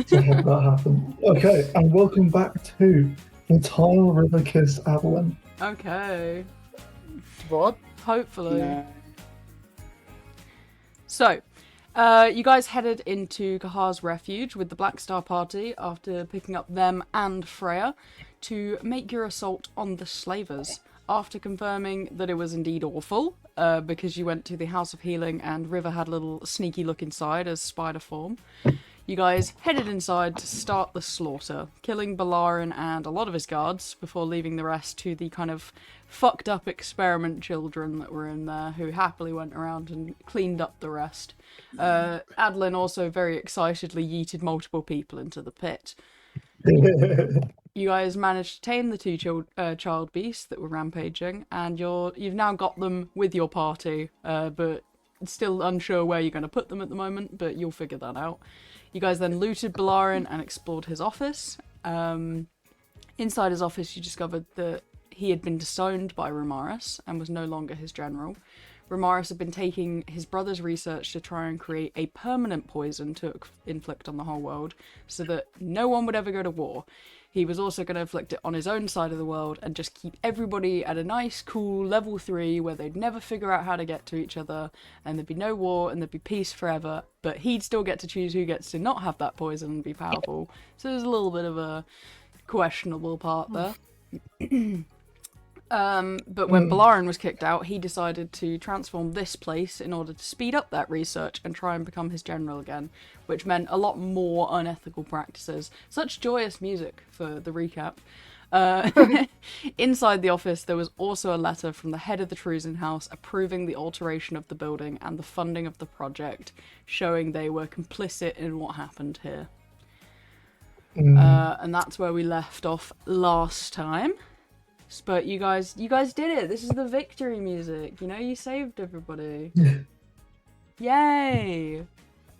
to have that happen. Okay, and welcome back to the Tile River Kiss Avalon. Okay. What? Hopefully. No. So, you guys headed into Kahar's Refuge with the Black Star Party after picking up them and Freya to make your assault on the slavers. After confirming that it was indeed awful, because you went to the House of Healing and River had a little sneaky look inside as spider form, you guys headed inside to start the slaughter, killing Bellarin and a lot of his guards before leaving the rest to the kind of fucked up experiment children that were in there who happily went around and cleaned up the rest. Adeline also very excitedly yeeted multiple people into the pit. You guys managed to tame the two child beasts that were rampaging, and you've now got them with your party, but still unsure where you're going to put them at the moment, but you'll figure that out. You guys then looted Bellarin and explored his office. Inside his office, you discovered that he had been disowned by Rumaris and was no longer his general. Rumaris had been taking his brother's research to try and create a permanent poison to inflict on the whole world so that no one would ever go to war. He was also going to inflict it on his own side of the world and just keep everybody at a nice, cool level 3 where they'd never figure out how to get to each other and there'd be no war and there'd be peace forever, but he'd still get to choose who gets to not have that poison and be powerful. So there's a little bit of a questionable part there. But when Bellarin was kicked out, he decided to transform this place in order to speed up that research and try and become his general again, which meant a lot more unethical practices. Such joyous music for the recap. Inside the office, there was also a letter from the head of the Truzin house approving the alteration of the building and the funding of the project, showing they were complicit in what happened here. And that's where we left off last time. But you guys did it. This is the victory music. You know, you saved everybody. Yay!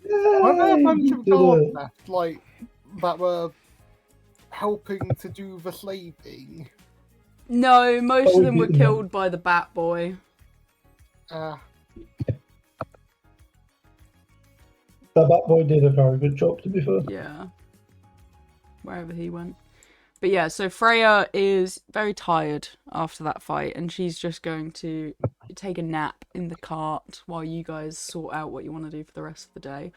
Were there a bunch of guards left, like, that were helping to do the slaving? No, most of them were killed by the Bat Boy. The Bat Boy did a very good job, to be fair. Yeah. Wherever he went. But yeah, so Freya is very tired after that fight, and she's just going to take a nap in the cart while you guys sort out what you want to do for the rest of the day.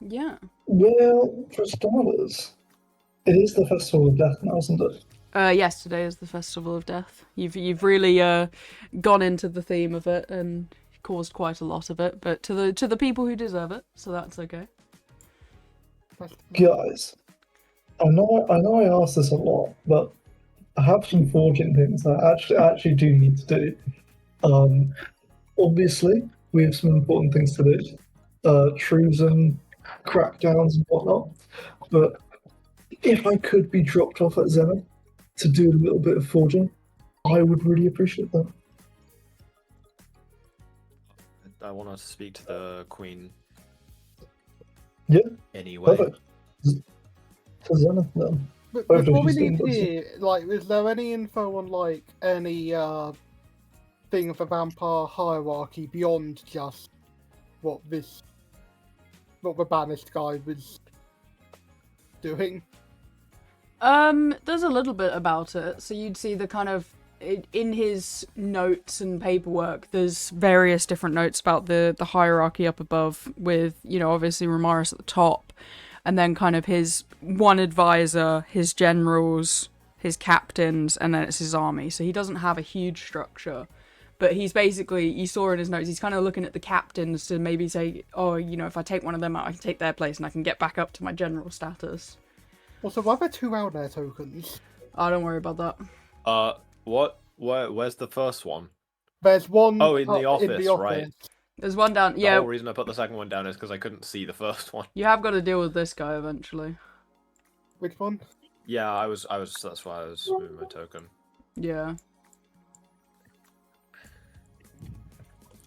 Yeah. Well, for starters, it is the Festival of Death now, isn't it? Yes, today is the Festival of Death. You've really gone into the theme of it and caused quite a lot of it, but to the people who deserve it, so that's okay. Guys, I know I ask this a lot, but I have some forging things that I actually do need to do. Obviously, we have some important things to do. Truzin, crackdowns and whatnot. But if I could be dropped off at Zenith to do a little bit of forging, I would really appreciate that. I want to speak to the Queen. Yeah. Anyway. Perfect. To Zenith then. But what we need here, like, is there any info on, like, any thing of the vampire hierarchy beyond just what the banished guy was doing? There's a little bit about it. So you'd see the kind of in his notes and paperwork, there's various different notes about the hierarchy up above with, you know, obviously Rumaris at the top, and then kind of his one advisor, his generals, his captains, and then it's his army. So he doesn't have a huge structure, but he's basically, you saw in his notes, he's kind of looking at the captains to maybe say, oh, you know, if I take one of them out, I can take their place and I can get back up to my general status. Also, why are there 2 out there tokens? Oh, don't worry about that. What? Where's the first one? There's one. Oh, in the office, right? There's one down. The Yeah. whole reason I put the second one down is because I couldn't see the first one. You have got to deal with this guy eventually. Which one? Yeah, I was. That's why I was moving my token. Yeah.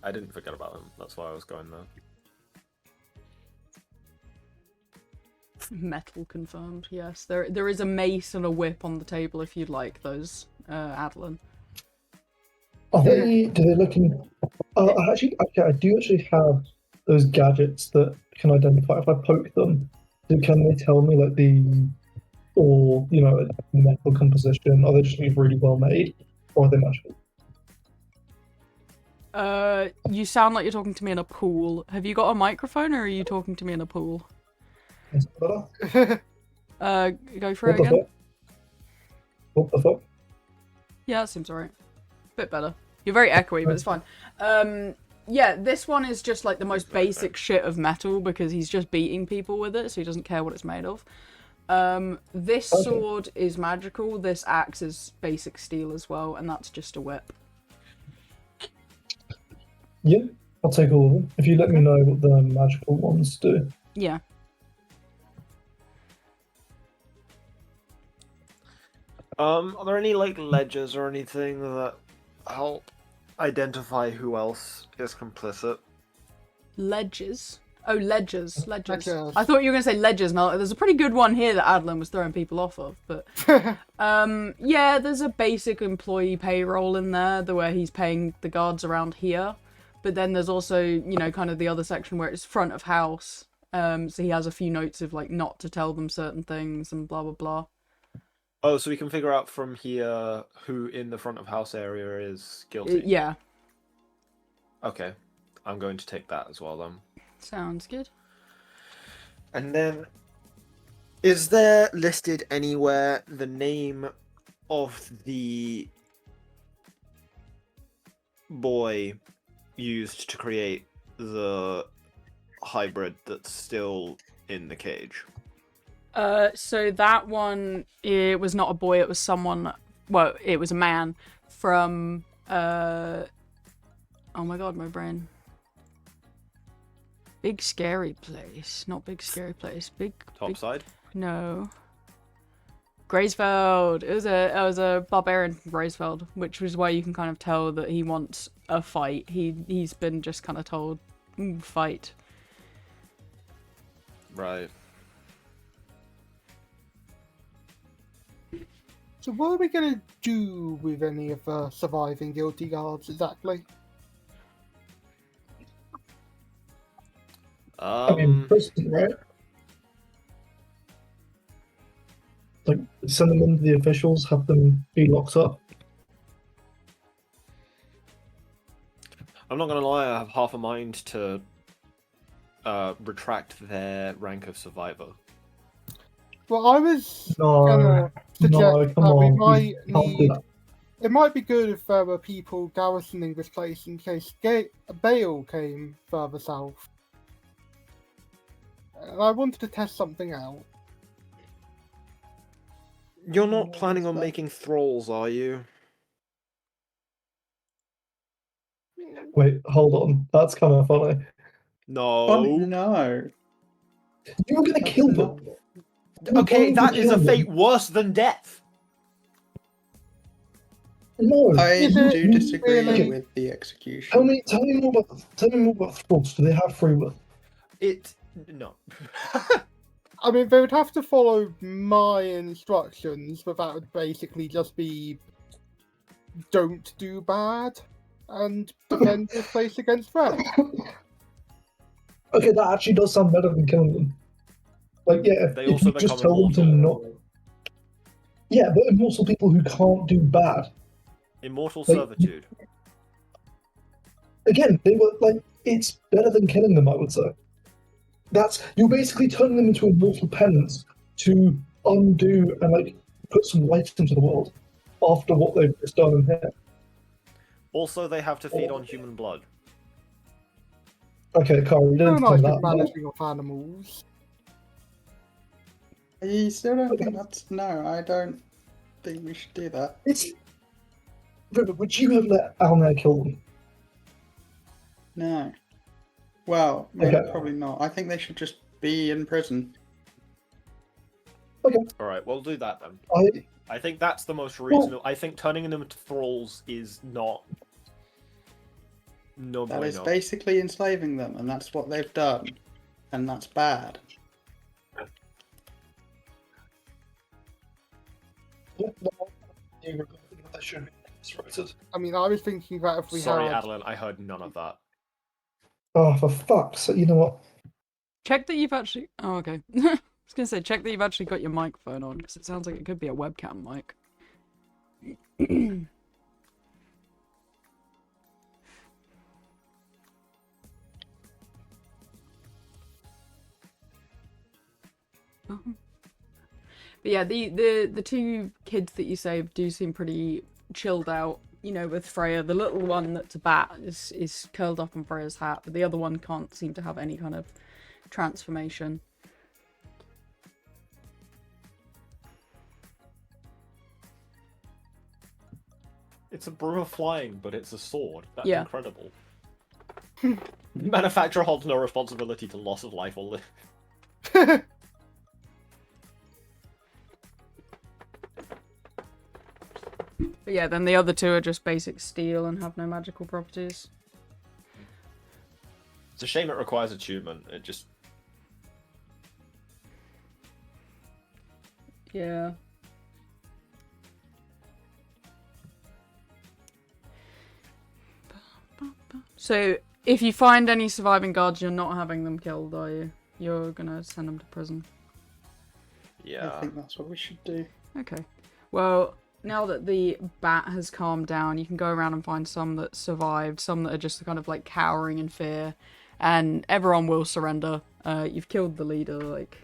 I didn't forget about him. That's why I was going there. Metal confirmed. Yes, there is a mace and a whip on the table if you'd like those, Adeline. Are they? Do they look in? I do actually have those gadgets that can identify if I poke them. Can they tell me like or metal composition? Are they just really well made, or are they magical? You sound like you're talking to me in a pool. Have you got a microphone, or are you talking to me in a pool? Is that better? Go for it What the again. fuck? What the fuck? Yeah, that seems alright. Bit better. You're very echoey, but it's fine. Yeah, this one is just like the most basic shit of metal because he's just beating people with it, so he doesn't care what it's made of. This sword is magical. This axe is basic steel as well, and that's just a whip. Yeah, I'll take all of them. If you let me know what the magical ones do. Yeah. Are there any like ledgers or anything that help identify who else is complicit? Ledges? Oh, ledgers. Ledgers. I thought you were going to say ledgers, and there's a pretty good one here that Adeline was throwing people off of, but... yeah, there's a basic employee payroll in there, where he's paying the guards around here. But then there's also, kind of the other section where it's front of house. So he has a few notes of, like, not to tell them certain things and blah, blah, blah. Oh, so we can figure out from here who in the front of house area is guilty? Yeah. Okay. I'm going to take that as well, then. Sounds good. And then, is there listed anywhere the name of the boy used to create the hybrid that's still in the cage? So that one, it was not a boy, it was someone, well, it was a man from, oh my god, my brain. Big Scary Place. Not Big Scary Place. Topside? No. Graysfeld. It was a barbarian from Graysfeld, which was why you can kind of tell that he wants a fight. He's been just kind of told, fight. Right. So what are we going to do with any of the surviving guilty guards exactly? I mean, prison, right? Like, send them in to the officials, have them be locked up. I'm not gonna lie, I have half a mind to retract their rank of survivor. Well, I was No, gonna suggest no, come that we on. might You can't do need. that. It might be good if there were people garrisoning this place in case Bale came further south. And I wanted to test something out. You're not planning on making thralls, are you? Wait, hold on. That's kind of funny. No. Oh, no. You were going to kill them. Okay, You're going that to is a kill fate them. worse than death. No. I do disagree really- with the execution. Tell me more about thralls. Do they have free will? No. I mean, they would have to follow my instructions, but that would basically just be don't do bad and defend this place against threat. Okay, that actually does sound better than killing them. Like, yeah, They if also you just become tell them to immortal. not. Yeah, but immortal people who can't do bad. Immortal Like- servitude. Again, they were like, it's better than killing them, I would say. You're basically turning them into immortal penance to undo and like put some light into the world after what they've just done in here. Also, they have to feed on human blood. Okay, Carl, you No didn't nice say with that. managing of animals. I still don't think that's... No, I don't think we should do that. It's. River, would you have let Alnair kill them? No. Well, maybe Okay. probably not. I think they should just be in prison. Alright, we'll do that then. I I think that's the most reasonable. I think turning them into thralls is not. No, That is bueno. basically enslaving them, and that's what they've done. And that's bad. they should be instructed. I mean, I was thinking that if we Sorry, had... Adeline, I heard none of that. Oh, for fuck's sake, you know what? Check that you've actually. Oh, okay. I was gonna say check that you've actually got your microphone on because it sounds like it could be a webcam mic. But yeah, the two kids that you saved do seem pretty chilled out. You know, with Freya, the little one that's a bat is curled up on Freya's hat, but the other one can't seem to have any kind of transformation. It's a broom of flying, but it's a sword. That's Yeah. incredible. Manufacturer holds no responsibility to loss of life or limb. But yeah, then the other two are just basic steel and have no magical properties. It's a shame it requires attunement. It just... Yeah. So, if you find any surviving guards, you're not having them killed, are you? You're gonna send them to prison. Yeah. I think that's what we should do. Okay. Well, now that the bat has calmed down, you can go around and find some that survived, some that are just kind of like cowering in fear, and everyone will surrender. You've killed the leader, like,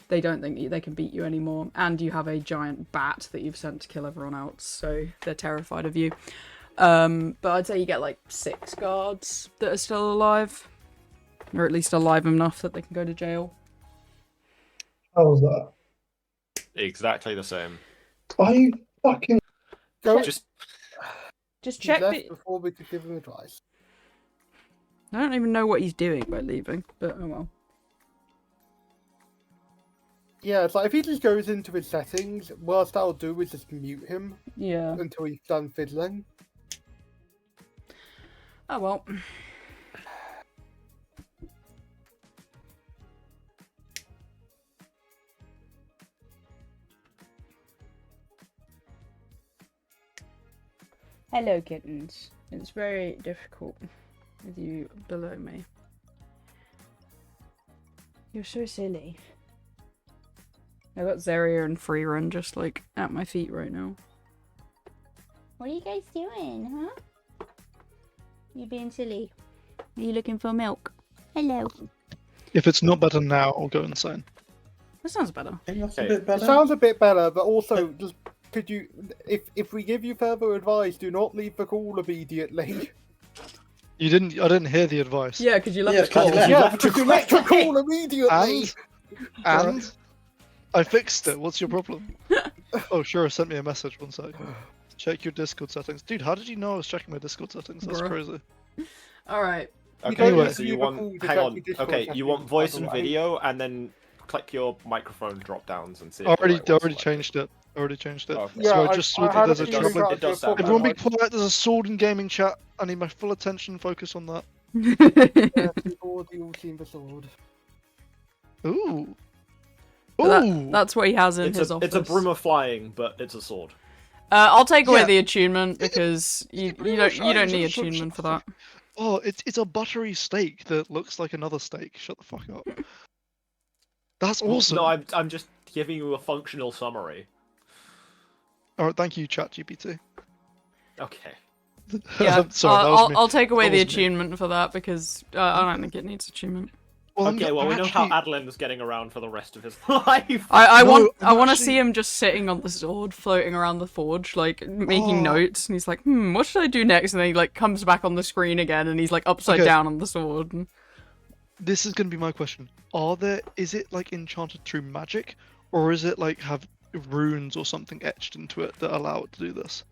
they don't think they can beat you anymore, and you have a giant bat that you've sent to kill everyone else, so they're terrified of you. But I'd say you get like 6 guards that are still alive, or at least alive enough that they can go to jail. How was that? Exactly the same. Are you fucking... Go. Just Just He check left that... before we could give him advice. I don't even know what he's doing by leaving, but oh well. Yeah, it's like if he just goes into his settings, worst I'll do is just mute him Yeah. until he's done fiddling. Oh well. Hello, kittens. It's very difficult with you below me. You're so silly. I got Zeria and Freerun just like at my feet right now. What are you guys doing, huh? You being silly? Are you looking for milk? Hello. If it's not better now, I'll go insane. That sounds better. I think that's Okay. a bit It better. sounds a bit better, but also just could you, if we give you further advice, do not leave the call immediately. You didn't. I didn't hear the advice. Yeah, because you left Yeah, the 'cause call. you left. Yeah, because you left the call immediately. And I fixed it. What's your problem? Oh, sure. Sent me a message. One sec. Check your Discord settings, dude. How did you know I was checking my Discord settings? That's Bruh. crazy. Alright. okay. Anyway. So you want? Hang on. Okay, you want voice and video, and then click your microphone drop downs and see. I if the already, right I one's already selected. changed it. I already changed it. Okay. So Yeah, I just saw I that had there's a it in does- traveling. it does before sound Everyone be I- quiet. There's a sword in gaming chat. I need my full attention. Focus on that. Yeah, we've already all seen the sword. Ooh. But Ooh. that's what he has in It's his a office. it's a broom of flying, but it's a sword. I'll take away Yeah. the attunement because you don't need Shut- attunement for that. Oh, it's a buttery steak that looks like another steak. Shut the fuck up. That's awesome. No, I'm just giving you a functional summary. Alright, thank you, ChatGPT. Okay. Yeah, Sorry, that was me. I'll take away That the was me. attunement for that because I don't think it needs attunement. Well, I'm Okay, go- well we I'm know how actually- Adeline is getting around for the rest of his life. I No, want I'm to actually- see him just sitting on the sword, floating around the forge, like making Oh. notes, and he's like, what should I do next? And then he like comes back on the screen again, and he's like upside Okay. down on the sword. And... This is going to be my question. Is it like enchanted through magic, or is it like have runes or something etched into it that allow it to do this?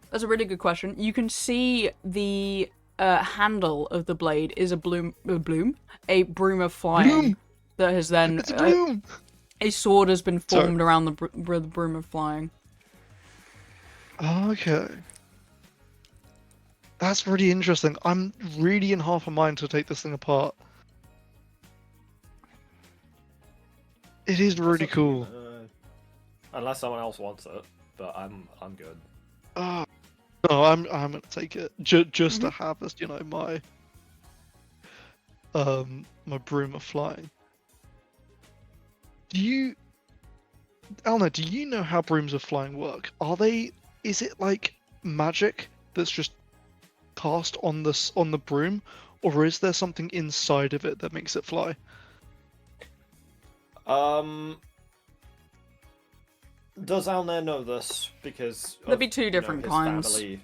That's a really good question. You can see the handle of the blade is a broom of flying Bloom! that has then It's a bloom! a sword has been Sorry. formed around the broom of flying. Okay. That's really interesting. I'm really in half a mind to take this thing apart. It is really cool. Unless someone else wants it, but I'm good. Ah, No, I'm gonna take it just to Mhm. have as my broom of flying. Alna, do you know how brooms of flying work? Is it like magic that's just cast on the broom, or is there something inside of it that makes it fly? Does Alnair know this? Because There'd of, be two different his kinds. family.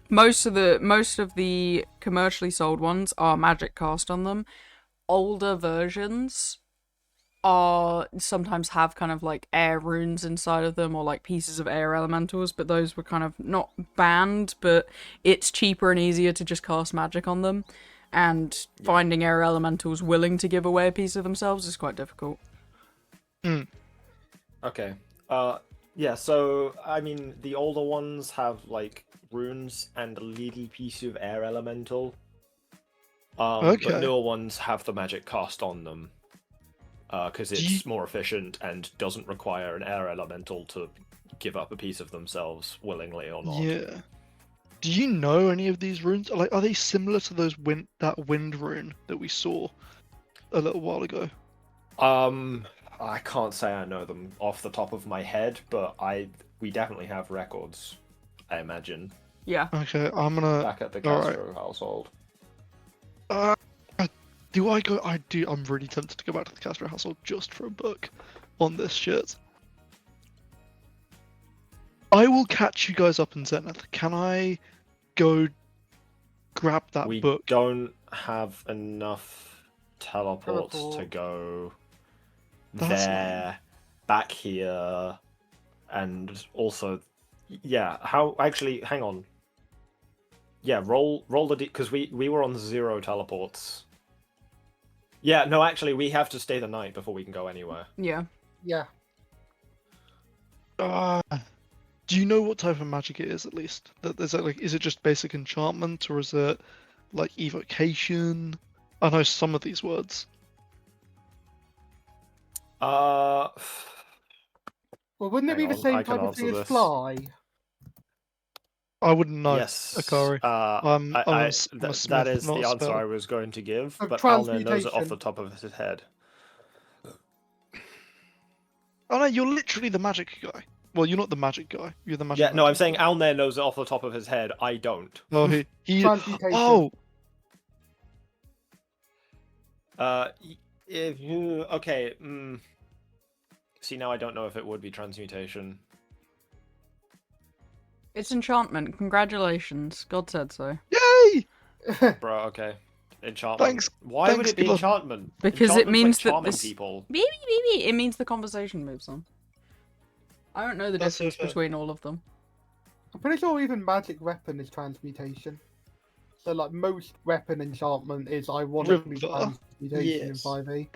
Most of the commercially sold ones are magic cast on them. Older versions are sometimes have kind of like air runes inside of them or like pieces of air elementals, but those were kind of not banned, but it's cheaper and easier to just cast magic on them. And finding air elementals willing to give away a piece of themselves is quite difficult. Okay. Yeah, so, I mean, the older ones have, like, runes and a little piece of air elemental. Okay. But newer ones have the magic cast on them. Because it's more efficient and doesn't require an air elemental to give up a piece of themselves willingly or not. Yeah. Do you know any of these runes? Like, are they similar to that wind rune that we saw a little while ago? I can't say I know them off the top of my head, but we definitely have records, I imagine. Yeah. Okay, I'm gonna. Back at the Alright. Castro household. Do I go? I do. I'm really tempted to go back to the Castro household just for a book on this shit. I will catch you guys up in Zenith. Can I go grab that We book? don't have enough teleports to Teleport. go That's there, back here, and also, yeah. How actually? Hang on. Yeah, roll the because we were on 0 teleports. Yeah, no, actually, we have to stay the night before we can go anywhere. Yeah. Yeah. Do you know what type of magic it is at least? Is it just basic enchantment or is it like evocation? I know some of these words. Well, wouldn't it be Hang the on, same I can type of thing answer as this. fly? I wouldn't know. Yes, Akari. that is not the a answer spell. I was going to give, Of but Alner knows it off transmutation. the top of his head. Oh no, you're literally the magic guy. Well, you're not the magic guy. You're the magic. Yeah, no, I'm magic saying guy. Alner knows it off the top of his head. I don't. Oh, he. Transmutation. Oh, If you okay. See, now I don't know if it would be transmutation. It's enchantment. Congratulations. God said so. yay! Bro, okay. Enchantment. Thanks- Why would thanks, it be Gibber. enchantment? Because it Enchantment's means like that charming this- people. It means the conversation moves on. I don't know the That's difference okay. between all of them. I'm pretty sure even magic weapon is transmutation. So like most weapon enchantment is ironically River. transmutation in Yes. 5e.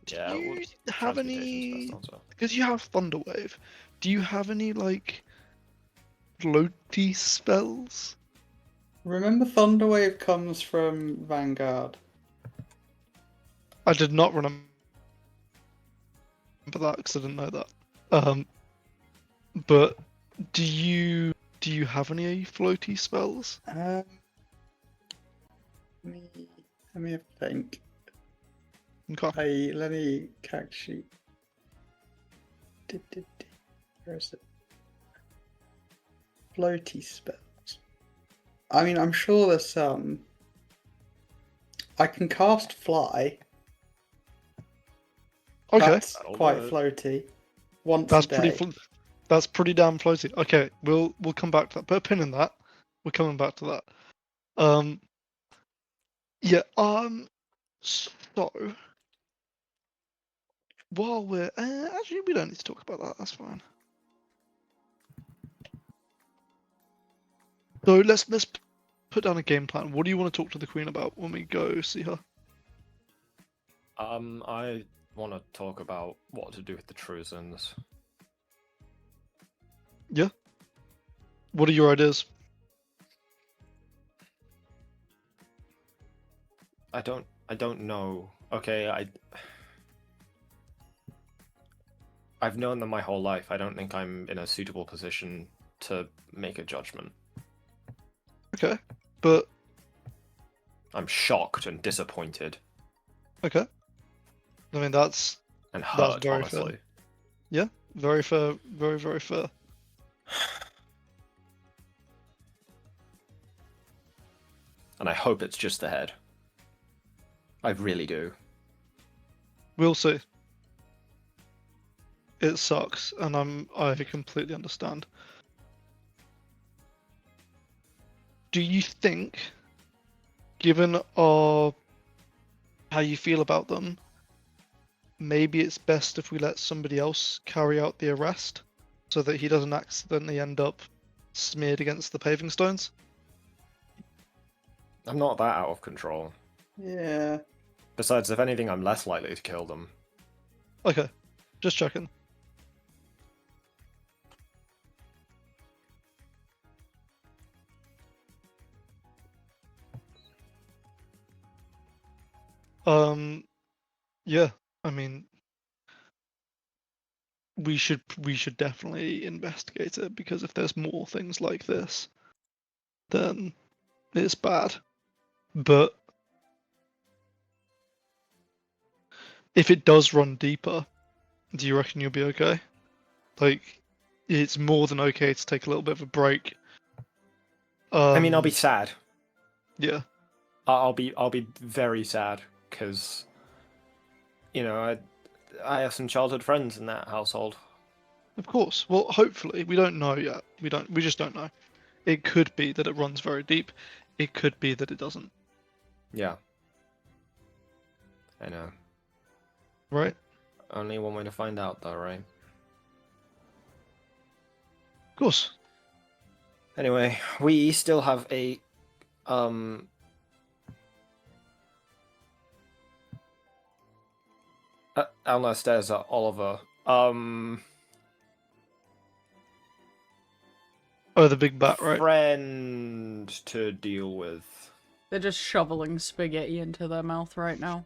Yeah, Do you well, have transmutation's any? the best answer. Because you have Thunderwave. Do you have any like floaty spells? Remember, Thunderwave comes from Vanguard. I did not remember that because I didn't know that. But do you have any floaty spells? Let me have a think. Okay. Let me actually. Where is it? Floaty spells. I mean, I'm sure there's some. I can cast Fly. Okay. That's That'll quite do it. floaty. Once That's a day. That's pretty damn floaty. Okay, we'll come back to that. Put a pin in that. We're coming back to that. Yeah. So while we're actually, we don't need to talk about that. That's fine. So let's put down a game plan. What do you want to talk to the Queen about when we go see her? I want to talk about what to do with the Truzins. Yeah. What are your ideas? I don't know. Okay, I've known them my whole life. I don't think I'm in a suitable position to make a judgment. Okay, but I'm shocked and disappointed okay. I mean that's and That's hurt, very fair. honestly. very fair, very very fair. And I hope it's just the head. I really do. We'll see. It sucks, and I completely understand. Do you think, given how you feel about them, maybe it's best if we let somebody else carry out the arrest, so that he doesn't accidentally end up smeared against the paving stones? I'm not that out of control. Yeah. Besides, if anything, I'm less likely to kill them. Okay, just checking. Yeah, I mean, we should definitely investigate it, because if there's more things like this, then it's bad. But if it does run deeper, do you reckon you'll be okay? Like, it's more than okay to take a little bit of a break. I mean, I'll be sad. Yeah. I'll be very sad because, you know, I have some childhood friends in that household. Of course. Well, hopefully, we don't know yet. We just don't know. It could be that it runs very deep. It could be that it doesn't. Yeah. I know. Right? Only one way to find out, though, right? Of course. Anyway, we still have a Alna stares at Oliver. Oh, the big bat, right? Friend to deal with. They're just shoveling spaghetti into their mouth right now.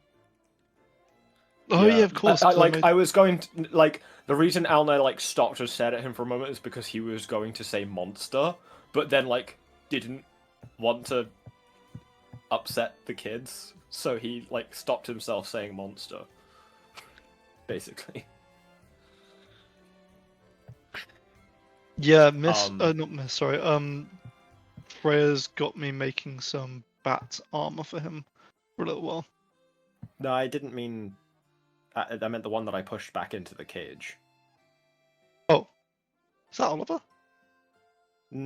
Oh yeah, of course. 'cause I was going to, like, the reason Alna like stopped and stared at him for a moment is because he was going to say monster, but then like didn't want to upset the kids, so he like stopped himself saying monster. Basically. Yeah, Miss. Um, Not Miss. Sorry. Freya's got me making some bat armor for him for a little while. No, I didn't mean. I meant the one that I pushed back into the cage. Oh, is that Oliver?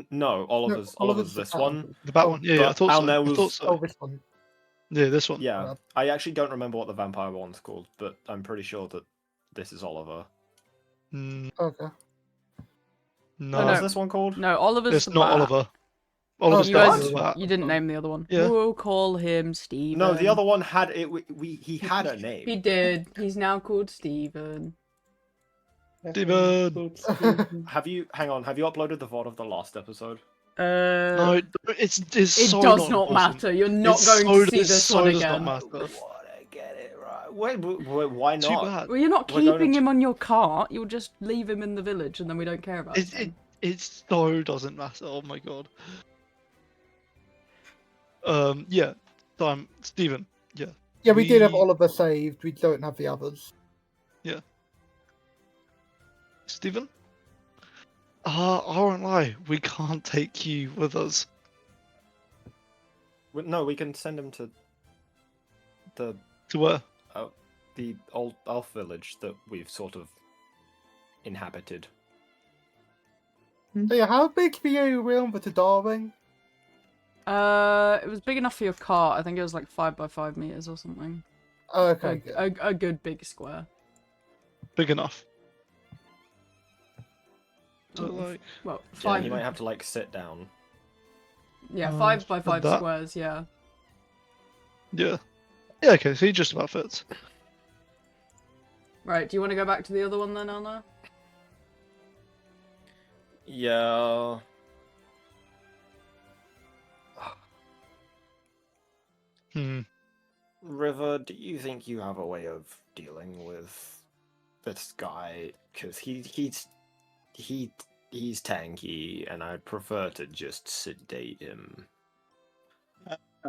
No, Oliver's the this bat. one. The bat Oh, one? Yeah, I but thought so. Alna I was- thought so. Oh, this one. Yeah, this one. Yeah, Yeah. I actually don't remember what the vampire one's called, but I'm pretty sure that this is Oliver. Mm, Okay. no, Oh, What's no. this one called? No, Oliver's it's the not bat. Oliver. Oliver's You What? guys, definitely the bat. you didn't name the other one. Yeah. We'll call him Steven. No, the other one had it. He had a He name. did. He's now called Steven. Steven! Have you? Hang on. Have you uploaded the VOD of the last episode? No, it's it so does not important. matter. You're not It's going so- to see it this so one does again. not matter. What? I get it right. Wait, why Too not? bad. Well, you're not We're going keeping to- him on your cart. You'll just leave him in the village, and then we don't care about It him. so doesn't matter. Oh my god. Yeah. Steven. Yeah. Yeah, we did have We- Oliver saved. We don't have the others. Steven? I won't lie. We can't take you with us. No, we can send him to the To where? the old elf village that we've sort of inhabited. So yeah, how big for you, Wilbur, to Darwin? It was big enough for your cart. I think it was like 5 by 5 meters or something. Okay, good. A good big square. Big enough. So like, Well, Yeah, 5. he might have to like sit down. Yeah, 5 by 5 that. squares. Yeah. yeah. Yeah, okay, so he just about fits. Right. Do you want to go back to the other one then, Anna? Yeah. River, do you think you have a way of dealing with this guy? Because he's tanky, and I'd prefer to just sedate him.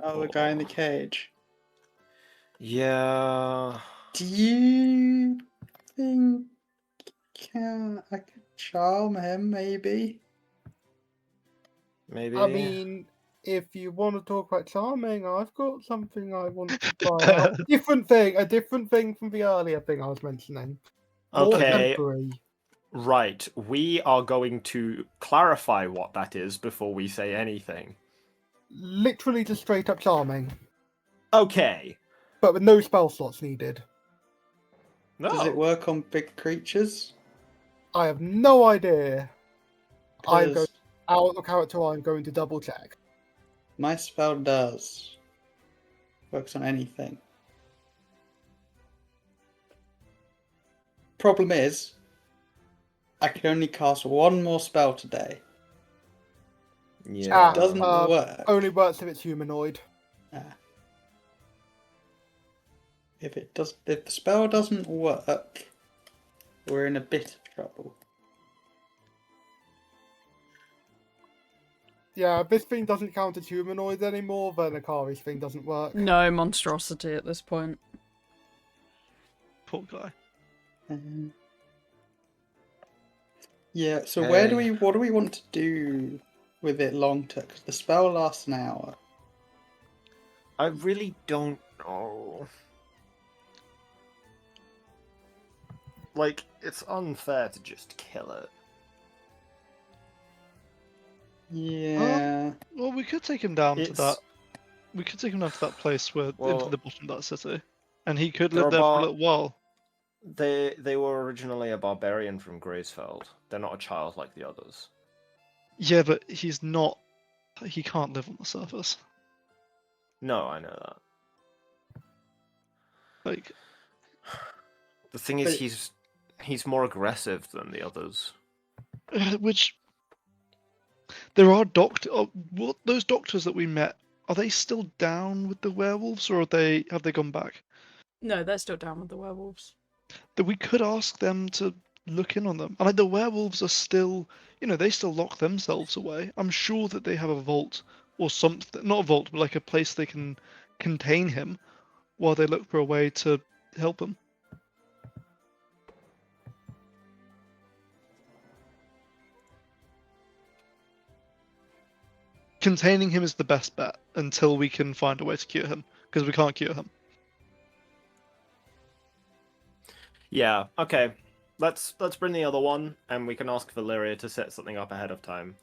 Oh, the guy in the cage. Yeah. Do you think I could charm him, maybe? Maybe. I mean, if you want to talk about charming, I've got something I want to try out. A different thing from the earlier thing I was mentioning. More Okay. temporary. Right. We are going to clarify what that is before we say anything. Literally just straight up charming, Okay. but with no spell slots needed. No. Does it work on big creatures? I have no idea. I'm going 'Cause out of the character. I'm going to double check. my spell does. Works on anything. Problem is, I can only cast one more spell today. Yeah. It doesn't work. Only works if it's humanoid. If the spell doesn't work, we're in a bit of trouble. Yeah, if this thing doesn't count as humanoid anymore, then Akari's thing doesn't work. No monstrosity at this point. Poor guy. Yeah. So Okay. what do we want to do with it long term? Because the spell lasts an hour. I really don't know. Like, it's unfair to just kill it. Yeah. Well, we could take him down to It's- that. We could take him down to that place where into Well, the bottom of that city, and he could there live are there for a bar- little while. They were originally a barbarian from Graysfeld. They're not a child like the others. Yeah, but he's not. He can't live on the surface. No, I know that. Like, The thing is, But- he's more aggressive than the others. which there are what those doctors that we met, are they still down with the werewolves, or have they gone back? No, they're still down with the werewolves. That we could ask them to look in on them. And like the werewolves are still, they still lock themselves away. I'm sure that they have a vault or something, not a vault, but like a place they can contain him while they look for a way to help him. Containing him is the best bet until we can find a way to cure him, because we can't cure him. Yeah. Okay. Let's bring the other one, and we can ask Valeria to set something up ahead of time.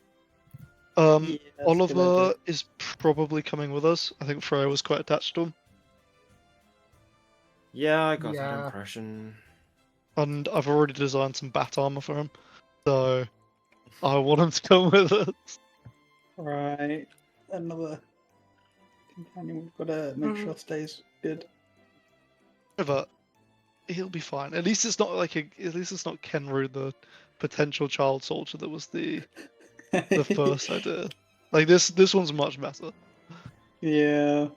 Yeah, that's a good Oliver idea. is probably coming with us. I think Freya was quite attached to him. Yeah, I got that Yeah. impression. And I've already designed some bat armor for him. So I want him to come with us. Right. Another companion we've got to make sure stays good. But he'll be fine. At least it's not like at least it's not Kenru, the potential child soldier that was the first idea. Like this one's much better. Yeah.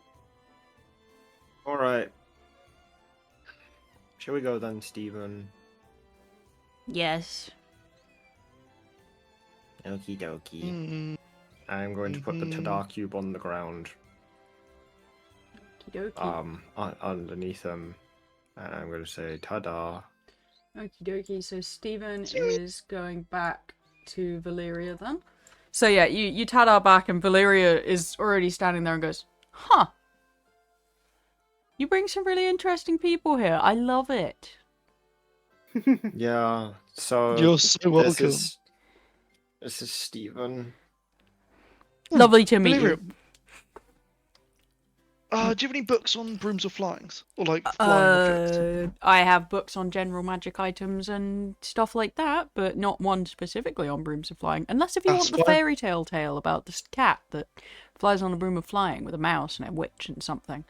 All right. Shall we go then, Stephen? Yes. Okie dokie. Mm, I'm going to put the Tadar cube on the ground, Okie dokie. underneath him, and I'm going to say Tadar. Okie dokie. So Stephen is going back to Valeria then. So yeah, you Tadar back, and Valeria is already standing there and goes, "Huh. You bring some really interesting people here. I love it." Yeah. So you're so welcome. This is Stephen. Lovely to meet Valeria, you. do you have any books on brooms or flyings? Or like flying objects? I have books on general magic items and stuff like that, but not one specifically on brooms of flying. Unless if you That's want the fine. fairy tale about this cat that flies on a broom of flying with a mouse and a witch and something.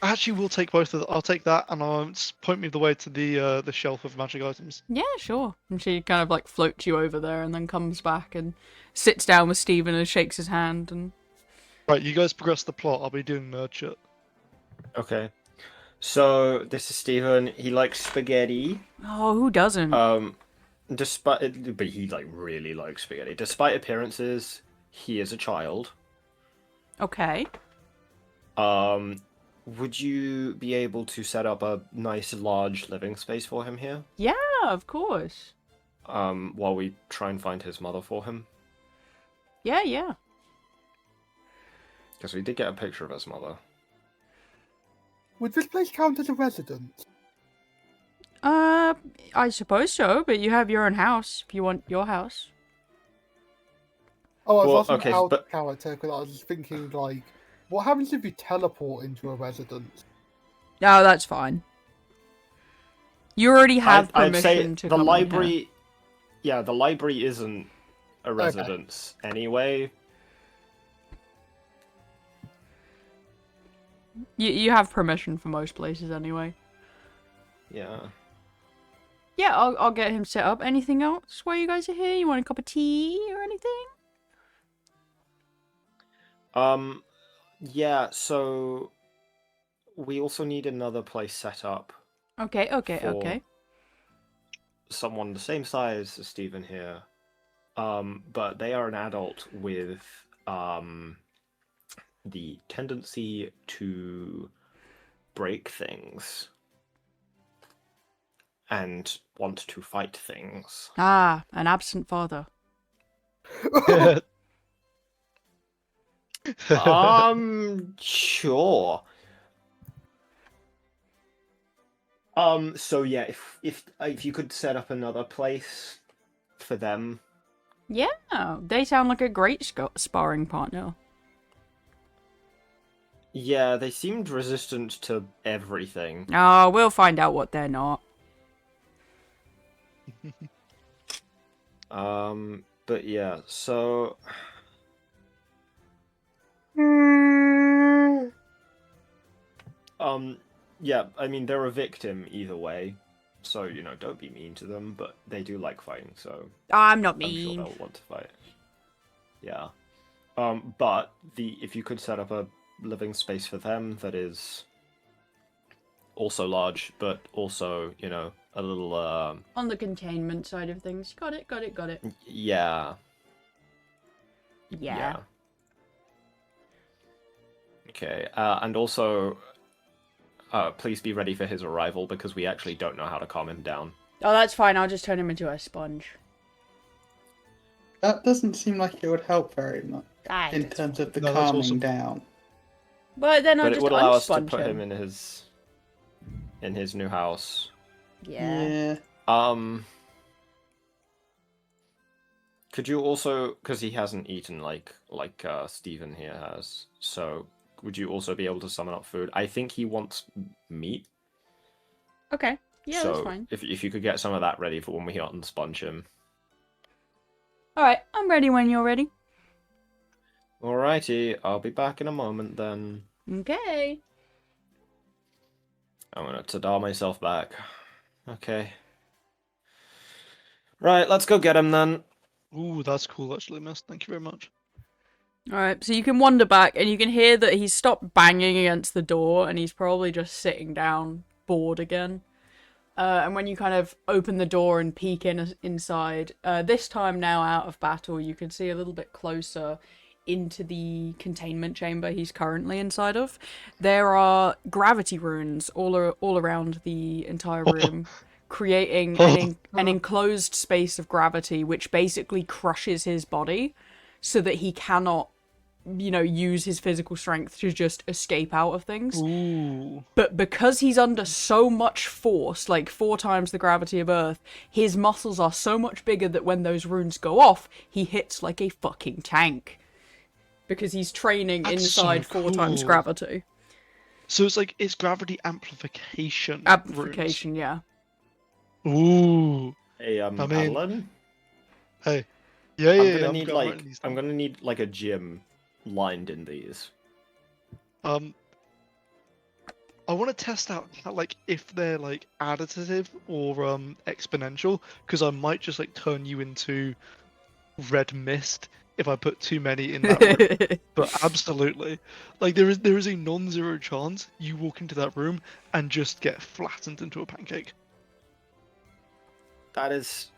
Actually, we'll take both of them. I'll take that, and I'll point me the way to the shelf of magic items. Yeah, sure. And she kind of like floats you over there and then comes back and sits down with Stephen and shakes his hand and... Right, you guys progress the plot. I'll be doing nerd shit. Okay. So this is Stephen. He likes spaghetti. Oh, who doesn't? But he like really likes spaghetti. Despite appearances, he is a child. Okay. Would you be able to set up a nice large living space for him here? Yeah, of course. While we try and find his mother for him? Yeah, yeah. Because we did get a picture of his mother. Would this place count as a residence? I suppose so, but you have your own house if you want your house. Oh, I was Well, asking okay, out but- of character because I was just thinking, like, what happens if you teleport into a residence? No, that's fine. You already have I'd say permission to the come in library. Yeah, the library isn't a residence anyway. here. You have permission for most places anyway. Yeah. Yeah, I'll get him set up. Anything else while you guys are here? You want a cup of tea or anything? Yeah, so we also need another place set up. Okay, okay, For- okay. Someone the same size as Stephen here. But they are an adult with the tendency to break things and want to fight things. Ah, an absent father. Sure. So yeah, if you could set up another place for them. Yeah, they sound like a great sparring partner. Yeah, they seemed resistant to everything. Oh, we'll find out what they're not. But yeah, so yeah, I mean they're a victim either way. So, don't be mean to them, but they do like fighting, so I'm not I'm sure mean. they'll want to fight. Yeah. But if you could set up a living space for them that is also large, but also, a little On the containment side of things. Got it, got it, got it. yeah. Yeah. Okay, and also, please be ready for his arrival because we actually don't know how to calm him down. Oh, that's fine. I'll just turn him into a sponge. That doesn't seem like it would help very much Ah, in terms of the No, that's calming awesome. down. But then I'll But it just would allow us to unsponge put him him. in his new house. Yeah. Could you also, because he hasn't eaten like Stephen here has, so would you also be able to summon up food? I think he wants meat. Okay. Yeah, so that's fine. if you could get some of that ready for when we unsponge him. Alright, I'm ready when you're ready. Alrighty, I'll be back in a moment then. Okay. I'm gonna tada myself back. Okay. Right, let's go get him then. Ooh, that's cool actually, miss. Thank you very much. Alright, so you can wander back and you can hear that he's stopped banging against the door and he's probably just sitting down, bored again. And when you kind of open the door and peek inside, this time now out of battle, you can see a little bit closer into the containment chamber he's currently inside of. There are gravity runes all around the entire room, creating an enclosed space of gravity which basically crushes his body so that he cannot, use his physical strength to just escape out of things. Ooh. But because he's under so much force, like 4 times the gravity of Earth, his muscles are so much bigger that when those runes go off, he hits like a fucking tank. Because he's training That's inside so 4 times cool. gravity. So it's gravity amplification. Amplification, yeah. Runes. Ooh. Hey, mean- Alan? Hey. Yeah, I'm yeah. gonna I'm need writing these I'm down. gonna need like a gym lined in these. I want to test out how, if they're additive or exponential, because I might just turn you into red mist if I put too many in that room. But absolutely, there is a non-zero chance you walk into that room and just get flattened into a pancake. That is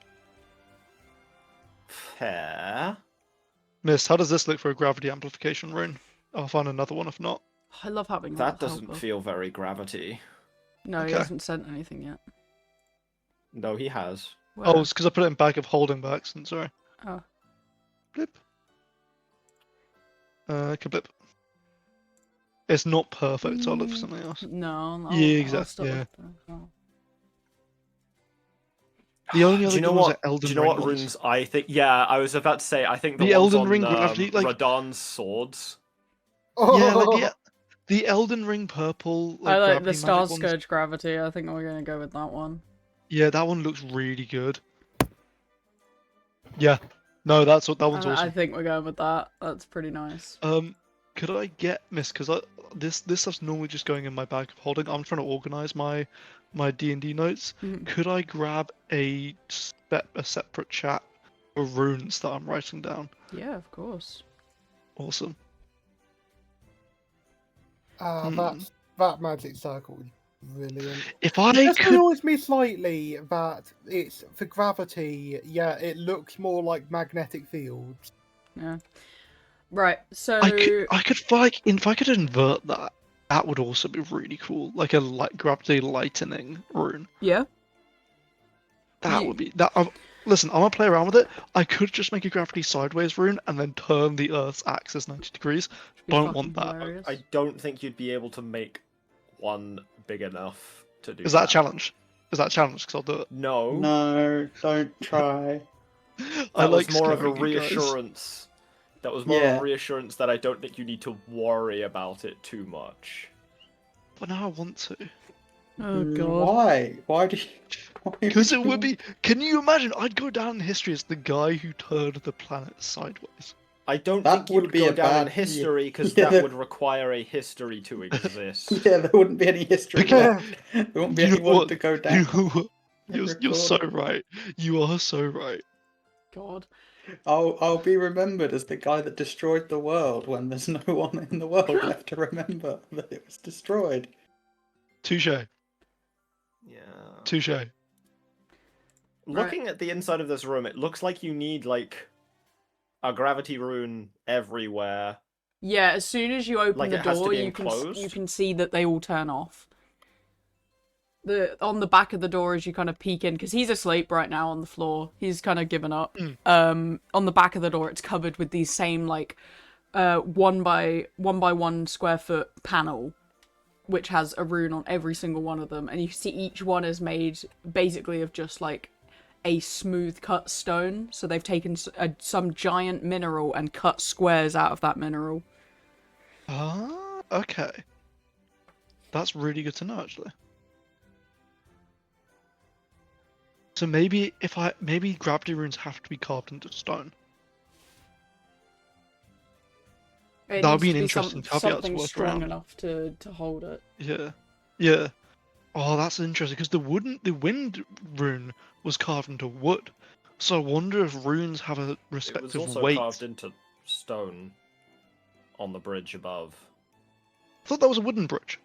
fair. Mist, how does this look for a gravity amplification rune? I'll find another one if not. I love having That as doesn't helper. feel very gravity. No, he Okay. hasn't sent anything yet. No, he has. Where? Oh, it's because I put it in bag of holding by accident. Sorry. Oh. Blip. Kablip. It's not perfect, so I'll look for something else. No, I'll, Yeah, I'll exactly, still yeah. look for it. Oh. The only Do other you know good ones what? are Elden Do you know Ring what ones. runes I think? Yeah, I was about to say. I think the The ones Elden on Ring gravity, like- Radahn's swords. Yeah, like the Elden Ring purple, I like like gravity the Star magic ones. Scourge Gravity. I think we're gonna go with that one. Yeah, that one looks really good. Yeah. No, that one's I awesome. think we're going with that. That's pretty nice. Could I get Miss? Because this stuff's normally just going in my bag of holding. I'm trying to organize my D&D notes. Mhm. Could I grab a separate chat for runes that I'm writing down? Yeah, of course. Awesome. That magic circle is brilliant. If I It just could, annoys me slightly that it's for gravity. Yeah, it looks more like magnetic fields. Yeah. Right. So I could like if I could invert that, that would also be really cool. Like a gravity lightning rune. yeah. That You- would be that. Listen, I'm gonna play around with it. I could just make a gravity sideways rune and then turn the Earth's axis 90 degrees. Should be Don't fucking want that. hilarious. I don't think you'd be able to make one big enough to do. Is that a challenge? Is that a challenge? Because I'll do it. No. No, don't try. I That like was more of a scaring you guys. reassurance. That was more of Yeah. a reassurance that I don't think you need to worry about it too much. But now I want to. Oh god. Why? Why do you? Because it would be. Can you imagine? I'd go down in history as the guy who turned the planet sideways. I don't That think would you'd be go a down in bad- history because yeah. that would require a history to exist. Yeah, there wouldn't be any history Okay. left. There wouldn't be You know anyone what? to go down. You're so right. You are so right. God. I'll be remembered as the guy that destroyed the world when there's no one in the world left to remember that it was destroyed. Touche. Yeah. Touche. Looking at the inside of this room, it looks like you need like a gravity rune everywhere. Yeah, as soon as you open Like, the it has to door, be you enclosed? can see that they all turn off. On the back of the door as you kind of peek in, because he's asleep right now on the floor. He's kind of given up. On the back of the door, it's covered with these same like 1 by 1 square foot panel, which has a rune on every single one of them, and you see each one is made basically of just like a smooth cut stone. So they've taken some giant mineral and cut squares out of that mineral. Ah, okay. That's really good to know, actually. So maybe maybe gravity runes have to be carved into stone. It That would needs be an to interesting caveat to something work strong around. enough to hold it. Yeah, yeah. Oh, that's interesting because the wind rune was carved into wood. So I wonder if runes have a It was respective also weight. carved into stone on the bridge above. I thought that was a wooden bridge.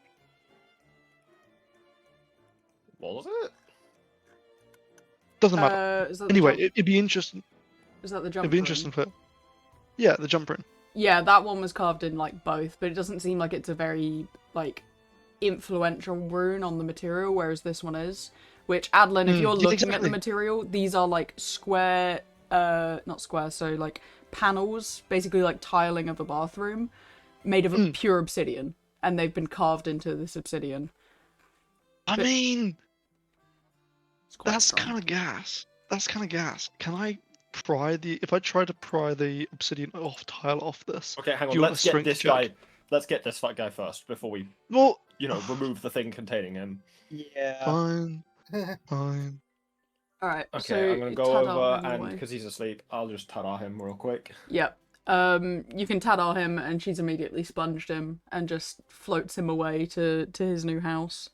Was it? Doesn't matter. Is that the Anyway, jump- it'd be interesting. is that the jump It'd be rune? interesting for. Yeah, the jump rune. Yeah, that one was carved in like both, but it doesn't seem like it's a very like influential rune on the material, whereas this one is. Which Adlin, if you're yeah, looking at the exactly. material, these are like square, not square, so like panels, basically like tiling of a bathroom, made of a pure obsidian, and they've been carved into this obsidian. I But- mean, It's quite that's strong. kind of gas. That's kind of gas. Can I pry the? If I try to pry the obsidian tile off this? Okay, hang Do on. you want Let's a get strength this check? guy. Let's get this fat guy first before we, Well, remove the thing containing him. Yeah. fine, fine. Alright, Okay, so I'm gonna go Tadar over him and away. because he's asleep, I'll just tada him real quick. Yep. You can Tadar him, and she's immediately sponged him and just floats him away to his new house.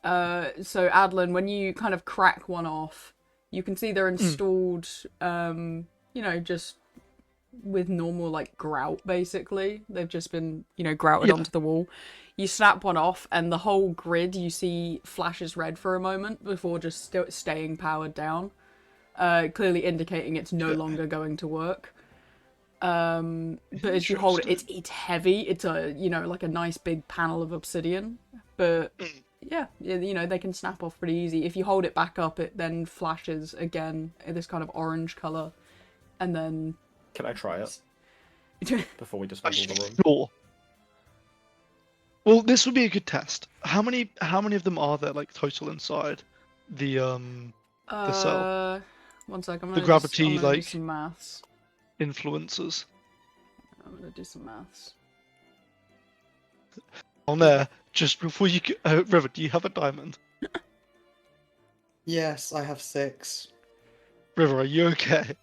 So Adlin, when you kind of crack one off, you can see they're installed, just with normal like grout. Basically, they've just been grouted Yeah. onto the wall. You snap one off, and the whole grid you see flashes red for a moment before just staying powered down, clearly indicating it's no longer going to work. But as you hold it, it's heavy. It's a like a nice big panel of obsidian. But yeah, they can snap off pretty easy. If you hold it back up, it then flashes again in this kind of orange color, and then. Can I try it before we dismantle the room? Sure. Well, this would be a good test. How many of them are there, like, total inside the cell? 1 second. The gravity, I'm gonna do like- some maths. Influences. I'm gonna do some maths. On there, just before you River, do you have a diamond? Yes, I have 6. River, are you okay?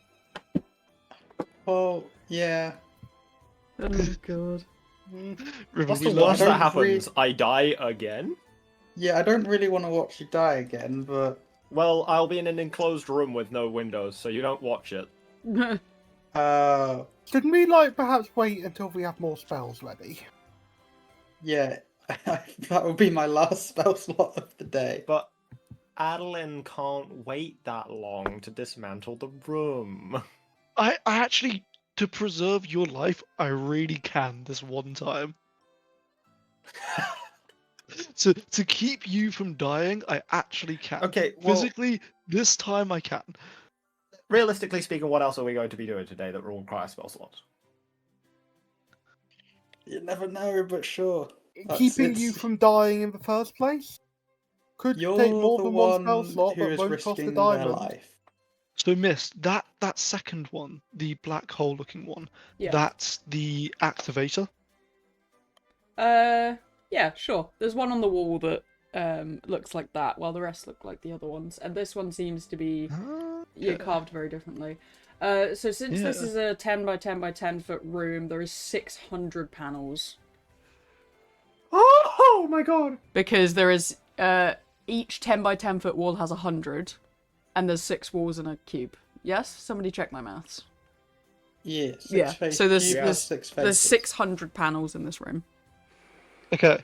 Oh, yeah. Oh god. River, What's we the love Once I that don't happens, I die again. Yeah, I don't really want to watch you die again, but Well, I'll be in an enclosed room with no windows, so you don't watch it. Shouldn't we, like, perhaps wait until we have more spells ready? yeah, that would be my last spell slot of the day. But Adeline can't wait that long to dismantle the room. I actually, to preserve your life, I really can this one time. To keep you from dying, I actually can. Okay, well, Physically, this time I can. realistically speaking, what else are we going to be doing today that will require spell slots? You never know, but sure. Keeping you from dying in the first place? Could You're take more the than one spell one slot, who but is won't cost a risking their diamond. life. So, Mist, that second one, the black hole looking one, Yeah. that's the activator. Yeah, sure. There's one on the wall that looks like that, while the rest look like the other ones. And this one seems to be carved very differently. So since this is a 10 by 10 by 10 foot room, there is 600 panels. Oh my god! Because there is each 10 by 10 foot wall has 100, and there's 6 walls in a cube. Yes? Somebody check my maths. Yeah, Yeah, so there's 6 there's faces. 600 panels in this room. Okay.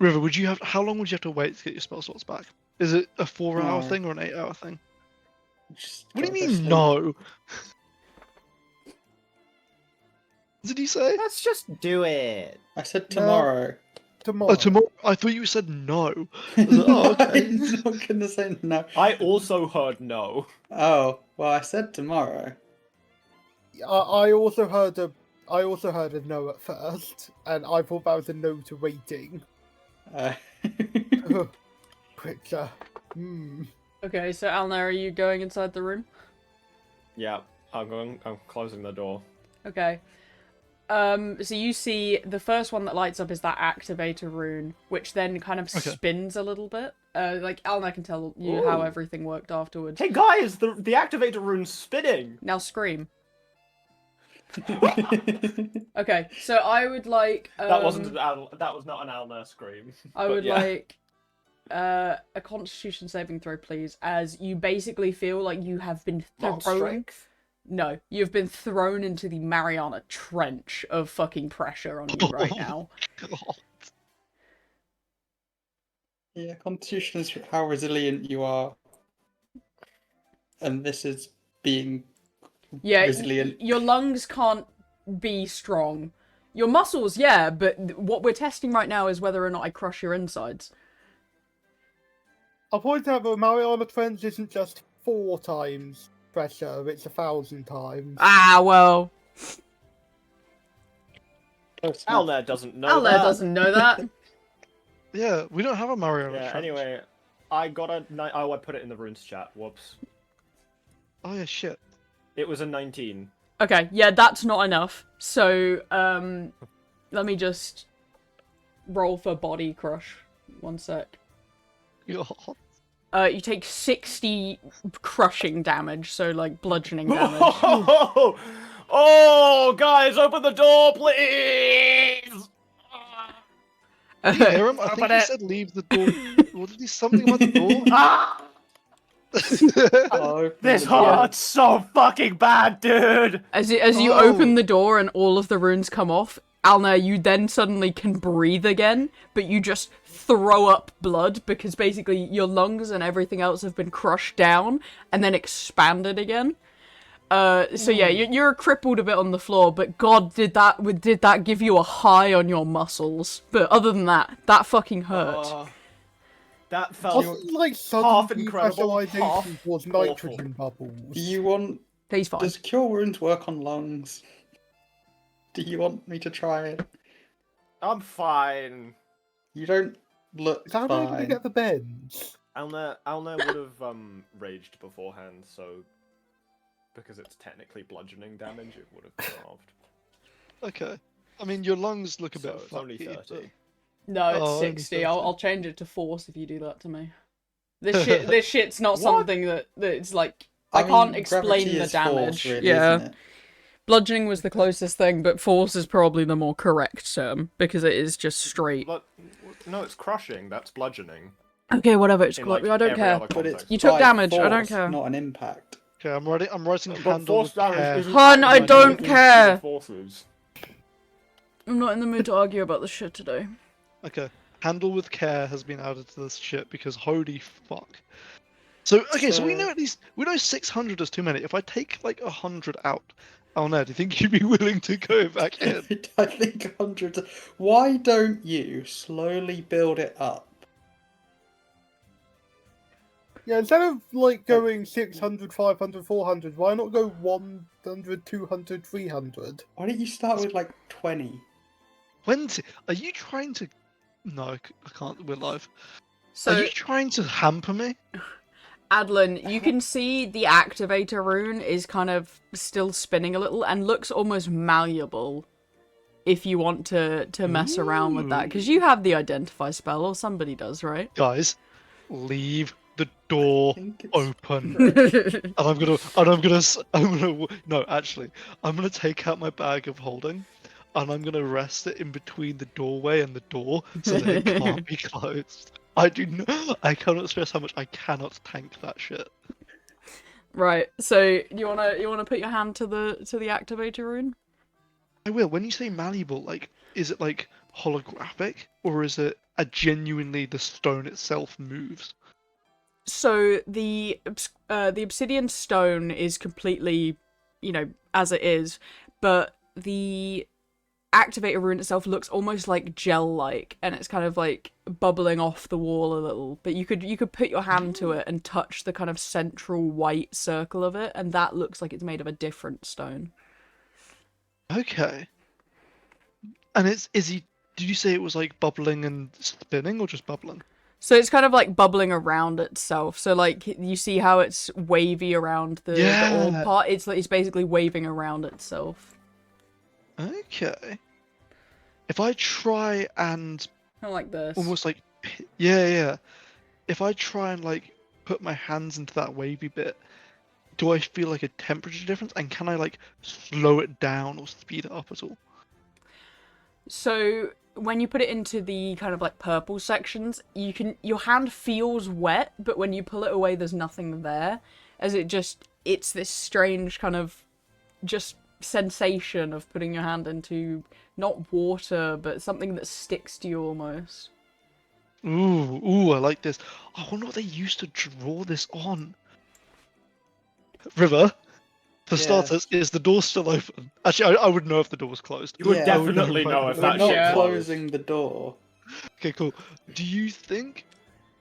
River, how long would you have to wait to get your spell slots back? Is it a 4-hour No. thing or an 8-hour thing? Just What do you gotta go mean, sleep. no? Did he say? Let's just do it. I said tomorrow. Tomorrow. Oh, tomorrow. I thought you said no. I was like, oh, okay. I'm not gonna say no. I also heard no. Oh, well, I said tomorrow. I also heard a no at first, and I thought that was a no to waiting. Which, Okay, so Alna, are you going inside the room? Yeah, I'm closing the door. Okay. So you see the first one that lights up is that activator rune, which then kind of spins a little bit. Like Alna can tell you how everything worked afterwards. Hey guys, the activator rune's spinning. Now scream. Okay, so I would like That was not an Alna scream. I but would yeah. like a Constitution saving throw, please, as you basically feel like you have been Not thrown. strength. No, you've been thrown into the Mariana Trench of fucking pressure on you right now. God. Yeah, Constitution is how resilient you are. And this is being Yeah, resilient. your lungs can't be strong. Your muscles, yeah, but what we're testing right now is whether or not I crush your insides. I'll point out that Mariana Trench isn't just 4 times pressure, it's 1,000 times. Ah, well, Alna doesn't know Alna that. doesn't know that. Yeah, we don't have a Mario. Yeah, Trench. anyway, I got a... Oh, I put it in the runes chat. Whoops. Oh yeah, shit. It was a 19. Okay, yeah, that's not enough. So, let me just roll for body crush. 1 sec. God. You take 60 crushing damage, so like bludgeoning damage. Oh, guys, open the door, please! Did you hear him? I Open think he it. said leave the door. What did he something about the door? Ah! Oh, This hurts so fucking bad, dude! As you Oh. open the door and all of the runes come off, Alna, you then suddenly can breathe again, but you just throw up blood because basically your lungs and everything else have been crushed down and then expanded again. So yeah, you're crippled a bit on the floor, but God, did that give you a high on your muscles? But other than that, that fucking hurt. That felt Wasn't like half sudden incredible, half pressurization towards nitrogen bubbles. Do you want... He's fine. Does Cure Wounds work on lungs? Do you want me to try it? I'm fine. You don't look Is that how I'm gonna fine. get the bends? Alna would have raged beforehand, so because it's technically bludgeoning damage, it would have halved. Okay. I mean, your lungs look a So bit it's only funky, 30. No, it's Oh, only 60. I'll 30. change it to force if you do that to me. This shit's not something that's like I can't mean, explain gravity the is damage. force, really, Yeah. isn't it? Bludgeoning was the closest thing, but force is probably the more correct term because it is just straight. No, it's crushing. That's bludgeoning. Okay, whatever. It's In, I like, don't every care. other But it's context. You took by damage, I don't force, care. not an impact. Okay, I'm writing But handle force with damage care. isn't Hun, I actually don't anything to do with care. Forces. I'm not in the mood to argue about this shit today. Okay, handle with care has been added to this shit because holy fuck. So okay, so we know 600 is too many. If I take like 100 out, oh no, do you think you'd be willing to go back in? I think 100... Why don't you slowly build it up? Yeah, instead of like going 600, 500, 400, why not go 100, 200, 300? Why don't you start with like 20? 20? Are you trying to? No, I can't. We're live. So, Are you trying to hamper me? Adlin, you can see the activator rune is kind of still spinning a little and looks almost malleable if you want to mess around with that. Because you have the identify spell, or somebody does, right? Guys, leave the door think it's open. correct. No, actually, I'm gonna take out my bag of holding, and I'm gonna rest it in between the doorway and the door so that it can't be closed. I cannot stress how much I cannot tank that shit. Right. So you wanna put your hand to the activator rune? I will. When you say malleable, like, is it like holographic, or is it genuinely the stone itself moves? So the obsidian stone is completely, as it is, but the activator rune itself looks almost like gel-like, and it's kind of like bubbling off the wall a little. But you could put your hand to it and touch the kind of central white circle of it, and that looks like it's made of a different stone. Okay. And did you say it was like bubbling and spinning, or just bubbling? So it's kind of like bubbling around itself. So like you see how it's wavy around the orb part. It's basically waving around itself. Okay. If I try and Kind of like this. almost like yeah. If I try and like put my hands into that wavy bit, do I feel like a temperature difference? And can I like slow it down or speed it up at all? So when you put it into the kind of like purple sections, your hand feels wet, but when you pull it away, there's nothing there, as it's this strange kind of just sensation of putting your hand into not water, but something that sticks to you almost. Ooh, I like this. I wonder what they used to draw this on. River, for starters, is the door still open? Actually, I would know if the door was closed. You would Yeah, definitely know if We're that not shit closing the door. Okay, cool. Do you think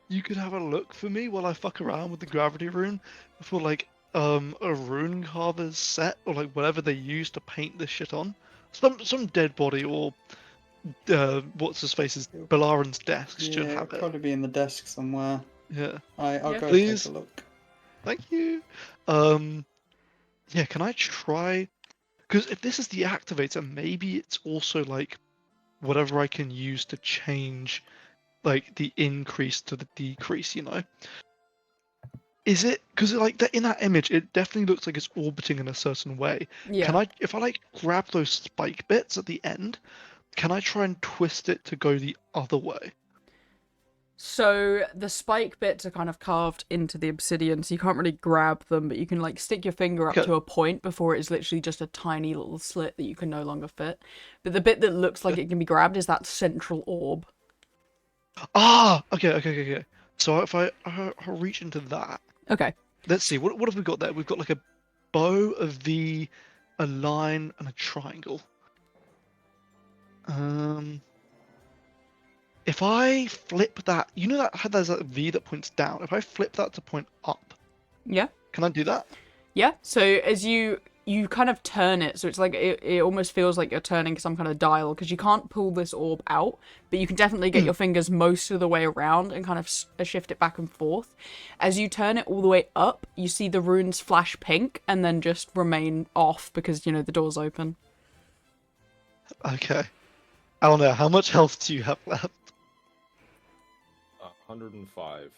you could have a look for me while I fuck around with the gravity rune for like a rune carver's set or like whatever they use to paint this shit on? Some dead body or what's his face's Bellarin's desk should Yeah, have it'll it. probably be in the desk somewhere. Yeah. I'll Yeah. go Please. take a look. Thank you. Yeah, can I try? Because if this is the activator, maybe it's also like whatever I can use to change like the increase to the decrease, Is it because like that in that image, it definitely looks like it's orbiting in a certain way. Yeah. If I like grab those spike bits at the end, can I try and twist it to go the other way? So the spike bits are kind of carved into the obsidian, so you can't really grab them, but you can like stick your finger up Okay. to a point before it's literally just a tiny little slit that you can no longer fit. But the bit that looks like it can be grabbed is that central orb. Ah, okay. So if I'll reach into that. Okay. Let's see, what have we got there? We've got like a bow, a V, a line, and a triangle. If I flip that, you know that how there's a V that points down. If I flip that to point up, Yeah. can I do that? Yeah. So as you kind of turn it, so it's like it almost feels like you're turning some kind of dial, because you can't pull this orb out, but you can definitely get your fingers most of the way around and kind of shift it back and forth. As you turn it all the way up, you see the runes flash pink and then just remain off because, you know, the door's open. Okay. Alna, how much health do you have left? 105.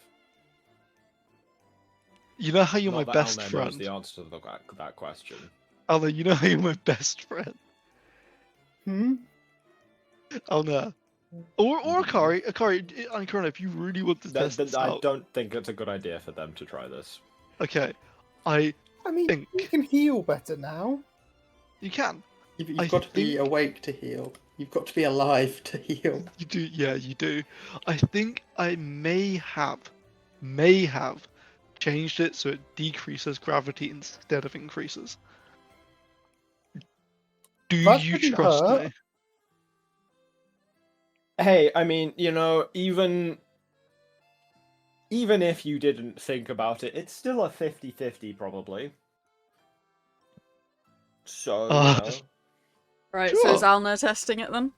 You know how you're Not my that best Alna knows friend. the answer to that question. Alna, you know how you're my best friend. Alna. Or Akari, if you really want to test this I out. don't think it's a good idea for them to try this. Okay. I mean, think you can heal better now. you can. You've got to be awake to heal. You've got to be alive to heal. You do, yeah, you do. I think I may have changed it so it decreases gravity instead of increases. Do That you didn't trust hurt. me? Hey, I mean, you know, even if you didn't think about it, it's still a 50-50 probably. So, you know. Right, Sure. so is Alna testing it then?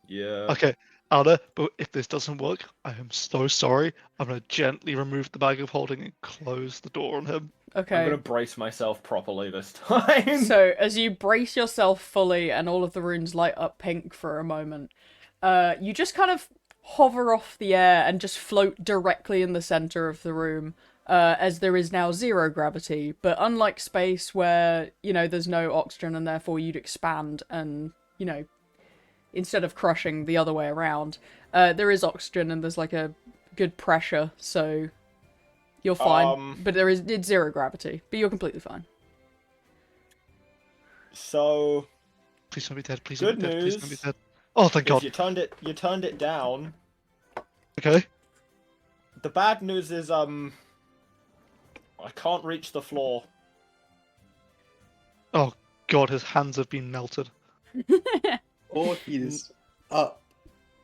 Yeah. Okay, Alna, but if this doesn't work, I am so sorry. I'm gonna gently remove the bag of holding and close the door on him. Okay. I'm gonna brace myself properly this time. So, as you brace yourself fully and all of the runes light up pink for a moment, you just kind of hover off the air and just float directly in the center of the room, as there is now 0 gravity. But unlike space where, you know, there's no oxygen and therefore you'd expand and, you know, instead of crushing the other way around, there is oxygen and there's like a good pressure, so you're fine. But it's 0 gravity, but you're completely fine. So, Please don't be dead. Please Good don't be dead. Please don't be news. dead. Oh, thank God. if you turned it down. Okay. The bad news is I can't reach the floor. Oh God, his hands have been melted. Or he's up.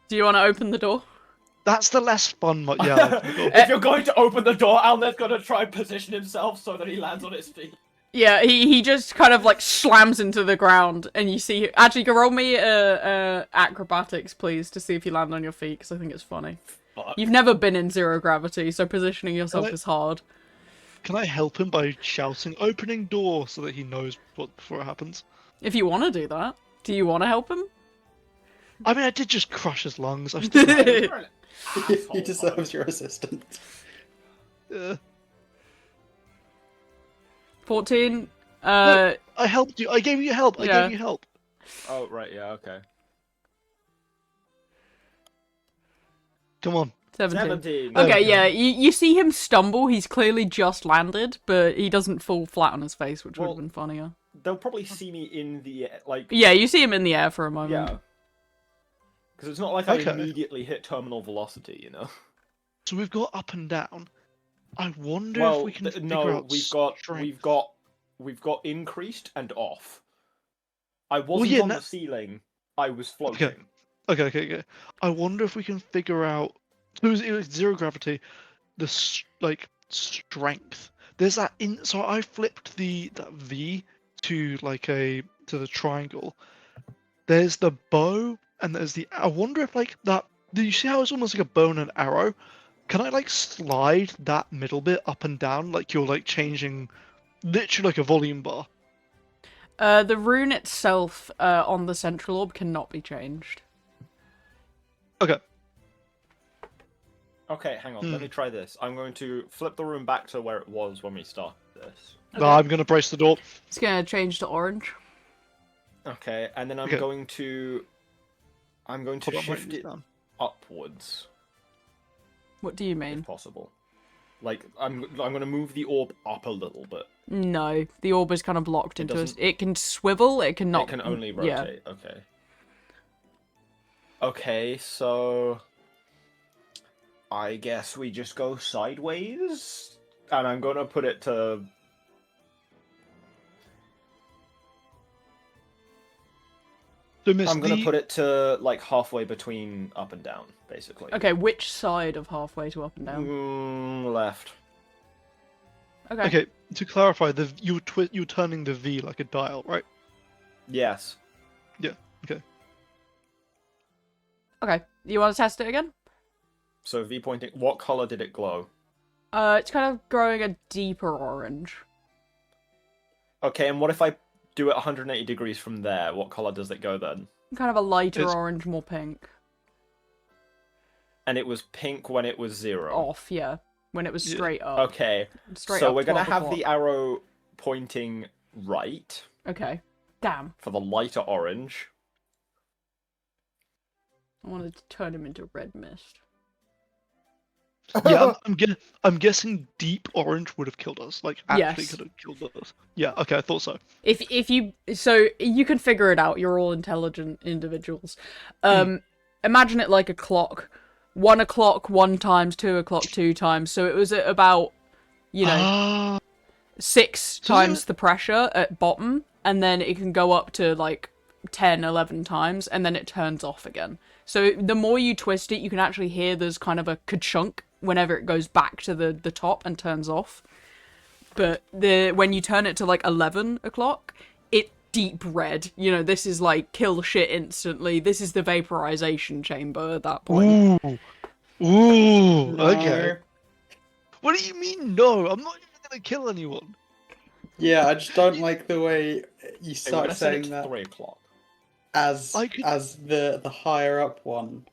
Do you want to open the door? That's the less fun. Yeah. open the door. If you're going to open the door, Alnet's gonna try and position himself so that he lands on his feet. Yeah, he just kind of like slams into the ground, and you see. Actually, you can roll me acrobatics, please, to see if you land on your feet, because I think it's funny. Fuck. You've never been in 0 gravity, so positioning yourself is hard. Can I help him by shouting "opening door" so that he knows what before it happens? If you want to do that, do you want to help him? I mean, I did just crush his lungs. I've still. You're an He asshole. deserves your assistance. 14. I helped you. I gave you help. I Yeah. gave you help. Oh right, yeah, okay. Come on. 17. 17. There we Okay, go. yeah, you see him stumble. He's clearly just landed, but he doesn't fall flat on his face, which would Well- have been funnier. They'll probably see me in the air, like Yeah, you see him in the air for a moment. yeah. Because it's not like Okay. I immediately hit terminal velocity, you know. So we've got up and down. I wonder Well, if we can figure no, out we've got increased and off. I wasn't yeah, on no- the ceiling. I was floating. Okay. I wonder if we can figure out. It was 0 gravity. The strength. There's that in. So I flipped that V to to the triangle. There's the bow and there's the. I wonder if that. Do you see how it's almost like a bow and an arrow? Can I slide that middle bit up and down like you're changing, literally like a volume bar? The rune itself on the central orb cannot be changed. Okay. Okay, hang on. Let me try this. I'm going to flip the room back to where it was when we started this. No, I'm gonna brace the door. It's gonna change to orange. Okay, and then I'm Okay. going to Hold on, I'm shift writing this it down. upwards What do you if mean? possible. Like I'm going to move the orb up a little bit. No, the orb is kind of locked into us. doesn't- It can swivel, it can not. It can only Yeah. rotate. Okay. Okay, so I guess we just go sideways, and I'm gonna put it to So, Miss, I'm gonna put it to like halfway between up and down, basically. Okay, which side of halfway to up and down? Left. Okay. Okay, to clarify, you're turning the V like a dial, right? Yes. Okay. You want to test it again? So V pointing. What color did it glow? It's kind of growing a deeper orange. Okay, and what if I do it 180 degrees from there? What color does it go then? Kind of a lighter It's- orange, more pink. And it was pink when it was 0. Off, yeah. When it was Yeah. straight up. Okay, Straight so up we're gonna 12 have o'clock. the arrow pointing right Okay. Damn. for the lighter orange. I wanted to turn him into red mist. Yeah, I'm guessing deep orange would have killed us. Like, actually Yes. could have killed us. Yeah, okay, I thought so. If you you can figure it out. You're all intelligent individuals. Imagine it like a clock. 1 o'clock 1 times, 2 o'clock 2 times. So it was at about, you know, Ah, 6 So times the pressure at bottom, and then it can go up to like 10, 11 times, and then it turns off again. So the more you twist it, you can actually hear there's kind of a ka-chunk whenever it goes back to the top and turns off. But when you turn it to like 11 o'clock, it's deep red. You know, this is like kill shit instantly. This is the vaporization chamber at that point. ooh, No. okay. What do you mean, no? I'm not even gonna kill anyone. Yeah, I just don't like the way you Hey, we're start gonna set it saying to that 3 o'clock. as I could- the higher up one.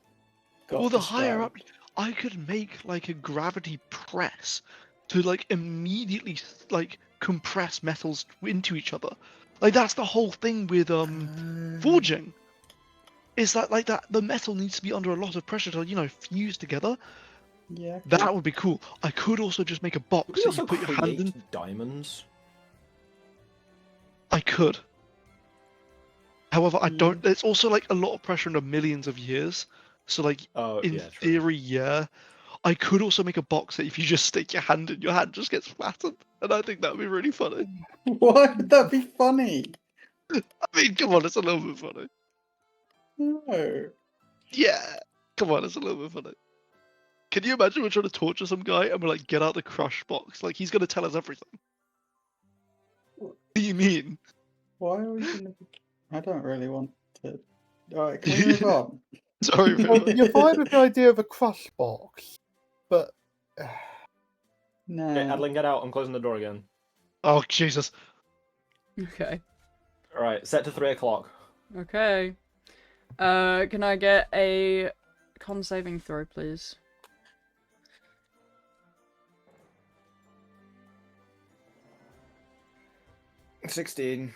Got Well, the higher up, described. I could make like a gravity press to like immediately like compress metals into each other. Like that's the whole thing with forging. Is that like that the metal needs to be under a lot of pressure to, you know, fuse together? Yeah. That would be cool. I could also just make a box Could we that also you put your hand create in. diamonds? I could. However, I Mm. don't. It's also like a lot of pressure into millions of years. So like Oh, in yeah, true. theory, yeah. I could also make a box that if you just stick your hand in, your hand just gets flattened, and I think that would be really funny. Why would that be funny? I mean, come on, it's a little bit funny. No. Yeah, come on, it's a little bit funny. Can you imagine we're trying to torture some guy and we're like, get out the crush box? Like he's gonna tell us everything. What do you mean? Why are we gonna be... I don't really want to. Alright, can we move on? Sorry, Well, River. you're fine with the idea of a crush box, but No. Okay, Adeline, get out. I'm closing the door again. Oh Jesus. Okay. Alright, set to 3 o'clock. Okay. Can I get a con saving throw, please? +16.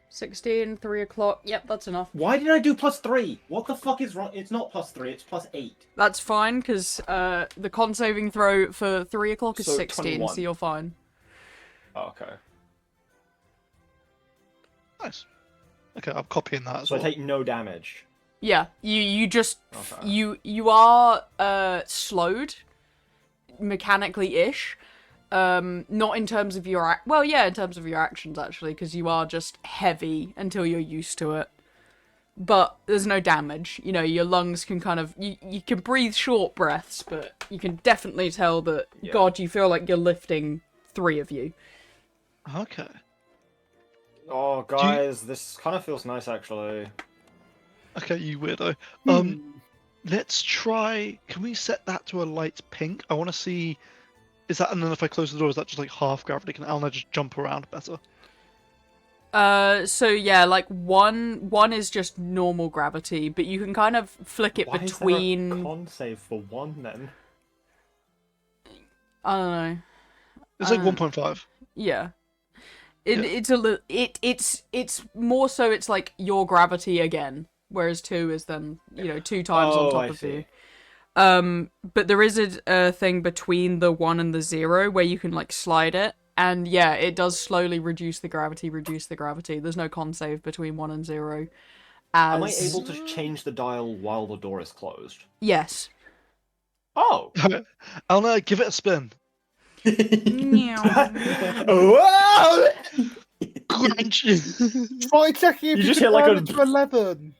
16, 3 o'clock. Yep, that's enough. Why did I do +3? What the fuck is wrong? It's not +3, it's +8. That's fine, because the con saving throw for 3 o'clock is So 16, 21. so you're fine. Oh, okay. Nice. Okay, I'm copying that as So well. I take no damage. Yeah, you just Okay. you are slowed mechanically-ish. Not in terms of your well, yeah, in terms of your actions actually, because you are just heavy until you're used to it. But there's no damage. You know, your lungs can kind of you can breathe short breaths, but you can definitely tell that Yeah. God, you feel like you're lifting 3 of you. Okay. Oh, guys, this kind of feels nice, actually. Okay, you weirdo. hmm, Let's try. Can we set that to a light pink? I want to see. Is that, and then if I close the door, is that just like half gravity? Can Alna just jump around better? So yeah, like one is just normal gravity, but you can kind of flick it Why between. is there a con save for 1 then? I don't know. It's like Uh, 1.5. Yeah. Yeah. It's a little. It's more so. It's like your gravity again, whereas 2 is then 2 times on Oh, top I of see. you. But there is a thing between the 1 and the 0 where you can like slide it, and yeah, it does slowly reduce the gravity. There's no con save between 1 and 0. Am I As able to change the dial while the door is closed? yes. Oh! Alna, give it a spin. Meow. Whoa! Crunch. try checking if You you just can hit like turn a- it to 11.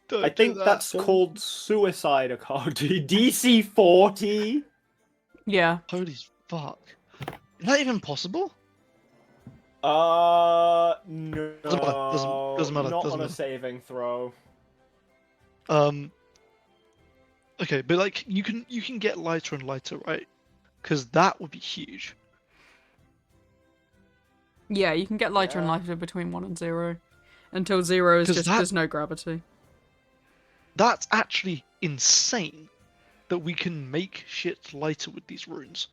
Don't I do think that. that's called suicide, Akagi. DC 40? Yeah. Holy fuck. Is that even possible? No. Doesn't matter, Not doesn't on a matter. saving throw. Okay, but like you can get lighter and lighter, right? Because that would be huge. Yeah, you can get lighter and Yeah. lighter between 1 and 0. Until 0 is 'Cause just there's no gravity. That's actually insane that we can make shit lighter with these runes.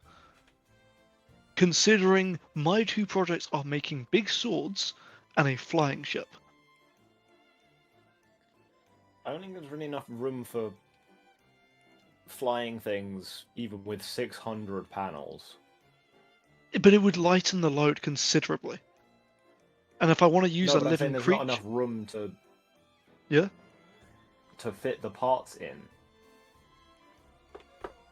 Considering my two projects are making big swords and a flying ship. I don't think there's really enough room for flying things, even with 600 panels. But it would lighten the load considerably. And if I want to use No, a but I'm saying living there's creature, not enough room to yeah, to fit the parts in.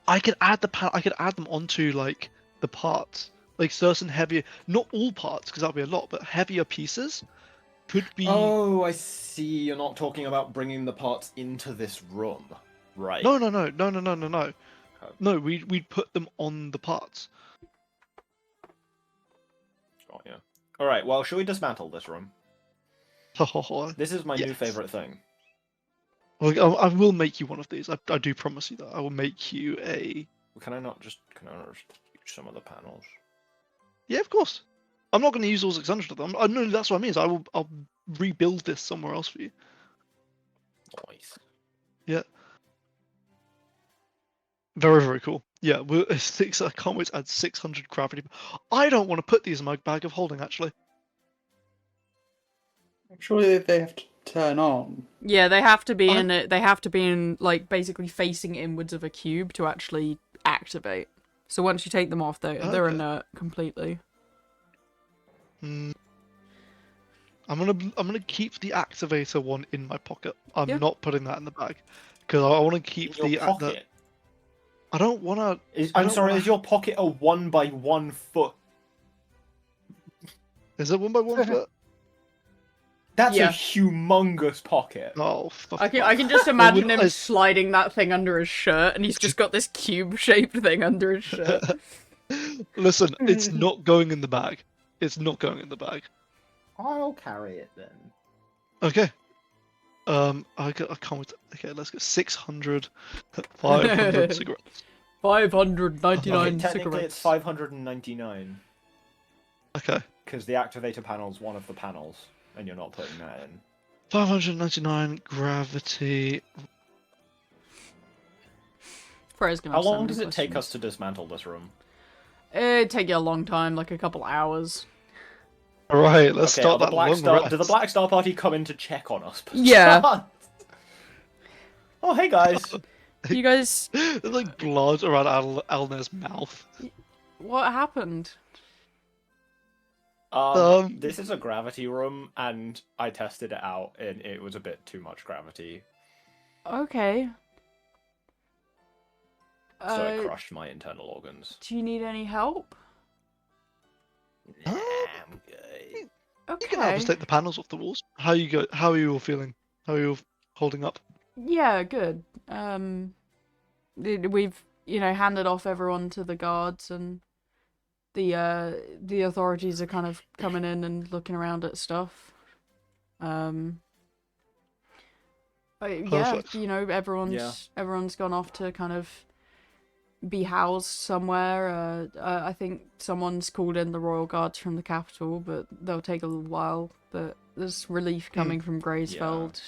I could add I could add them onto like the parts, like certain heavier, not all parts because that'd be a lot, but heavier pieces could be. Oh, I see. You're not talking about bringing the parts into this room, right? No. Okay. No, we'd put them on the parts. Got ya. All right. Well, should we dismantle this room? This is my new Yes. favorite thing. Well, I will make you one of these. I do promise you that. I will make you a. Can I not just use some of the panels? Yeah, of course. I'm not going to use all 600 of them. I know that's what I mean. I'll rebuild this somewhere else for you. Nice. Yeah. Very, very cool. Yeah, I can't wait to add 600 gravity. I don't want to put these in my bag of holding, actually. Surely they have to turn on. Yeah, they have to be in it. They have to be in like basically facing inwards of a cube to actually activate. So once you take them off, they're Okay. inert completely. I'm gonna keep the activator one in my pocket. I'm Yeah. not putting that in the bag because I want to keep In your pocket. I don't want to. I'm sorry. Is your pocket a 1 by 1 foot? Is it 1 by 1 foot? That's Yeah. a humongous pocket. Oh, fuck. I can just imagine wouldn't him I- sliding that thing under his shirt, and he's just got this cube-shaped thing under his shirt. Listen, it's not going in the bag. It's not going in the bag. I'll carry it then. Okay. I can't wait. Okay, let's go 600, 500 cigarettes. 599 Okay, technically cigarettes. it's 599 Okay. because the activator panel's one of the panels, and you're not putting that in. 599 gravity. Freya's gonna How have so long many does it take questions. us to dismantle this room? It'd take you a long time, like a couple hours. All right, let's Okay, start that long rest. Do the Black Star Party come in to check on us? Yeah. Oh, hey guys. You guys, There's like blood around Alner's mouth. what happened? This is a gravity room, and I tested it out, and it was a bit too much gravity, Okay. so it crushed my internal organs. Do you need any help? Nah, I'm good. Okay. You can help us take the panels off the walls. How are you all feeling? How are you all holding up? Yeah, good. We've handed off everyone to the guards, and the authorities are kind of coming in and looking around at stuff. Yeah, Perfect. everyone's gone off to kind of be housed somewhere. I think someone's called in the royal guards from the capital, but they'll take a little while. But there's relief coming from Graysfeld.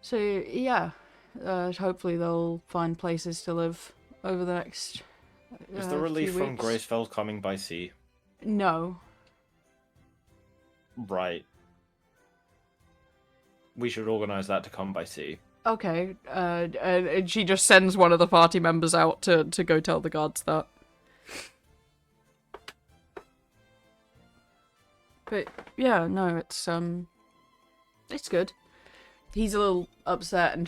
So yeah, hopefully they'll find places to live over the next. Is the relief few from weeks. Graysfeld coming by sea? No. Right. We should organize that to come by sea. Okay. And she just sends one of the party members out to go tell the guards that. But yeah, no, it's good. He's a little upset, and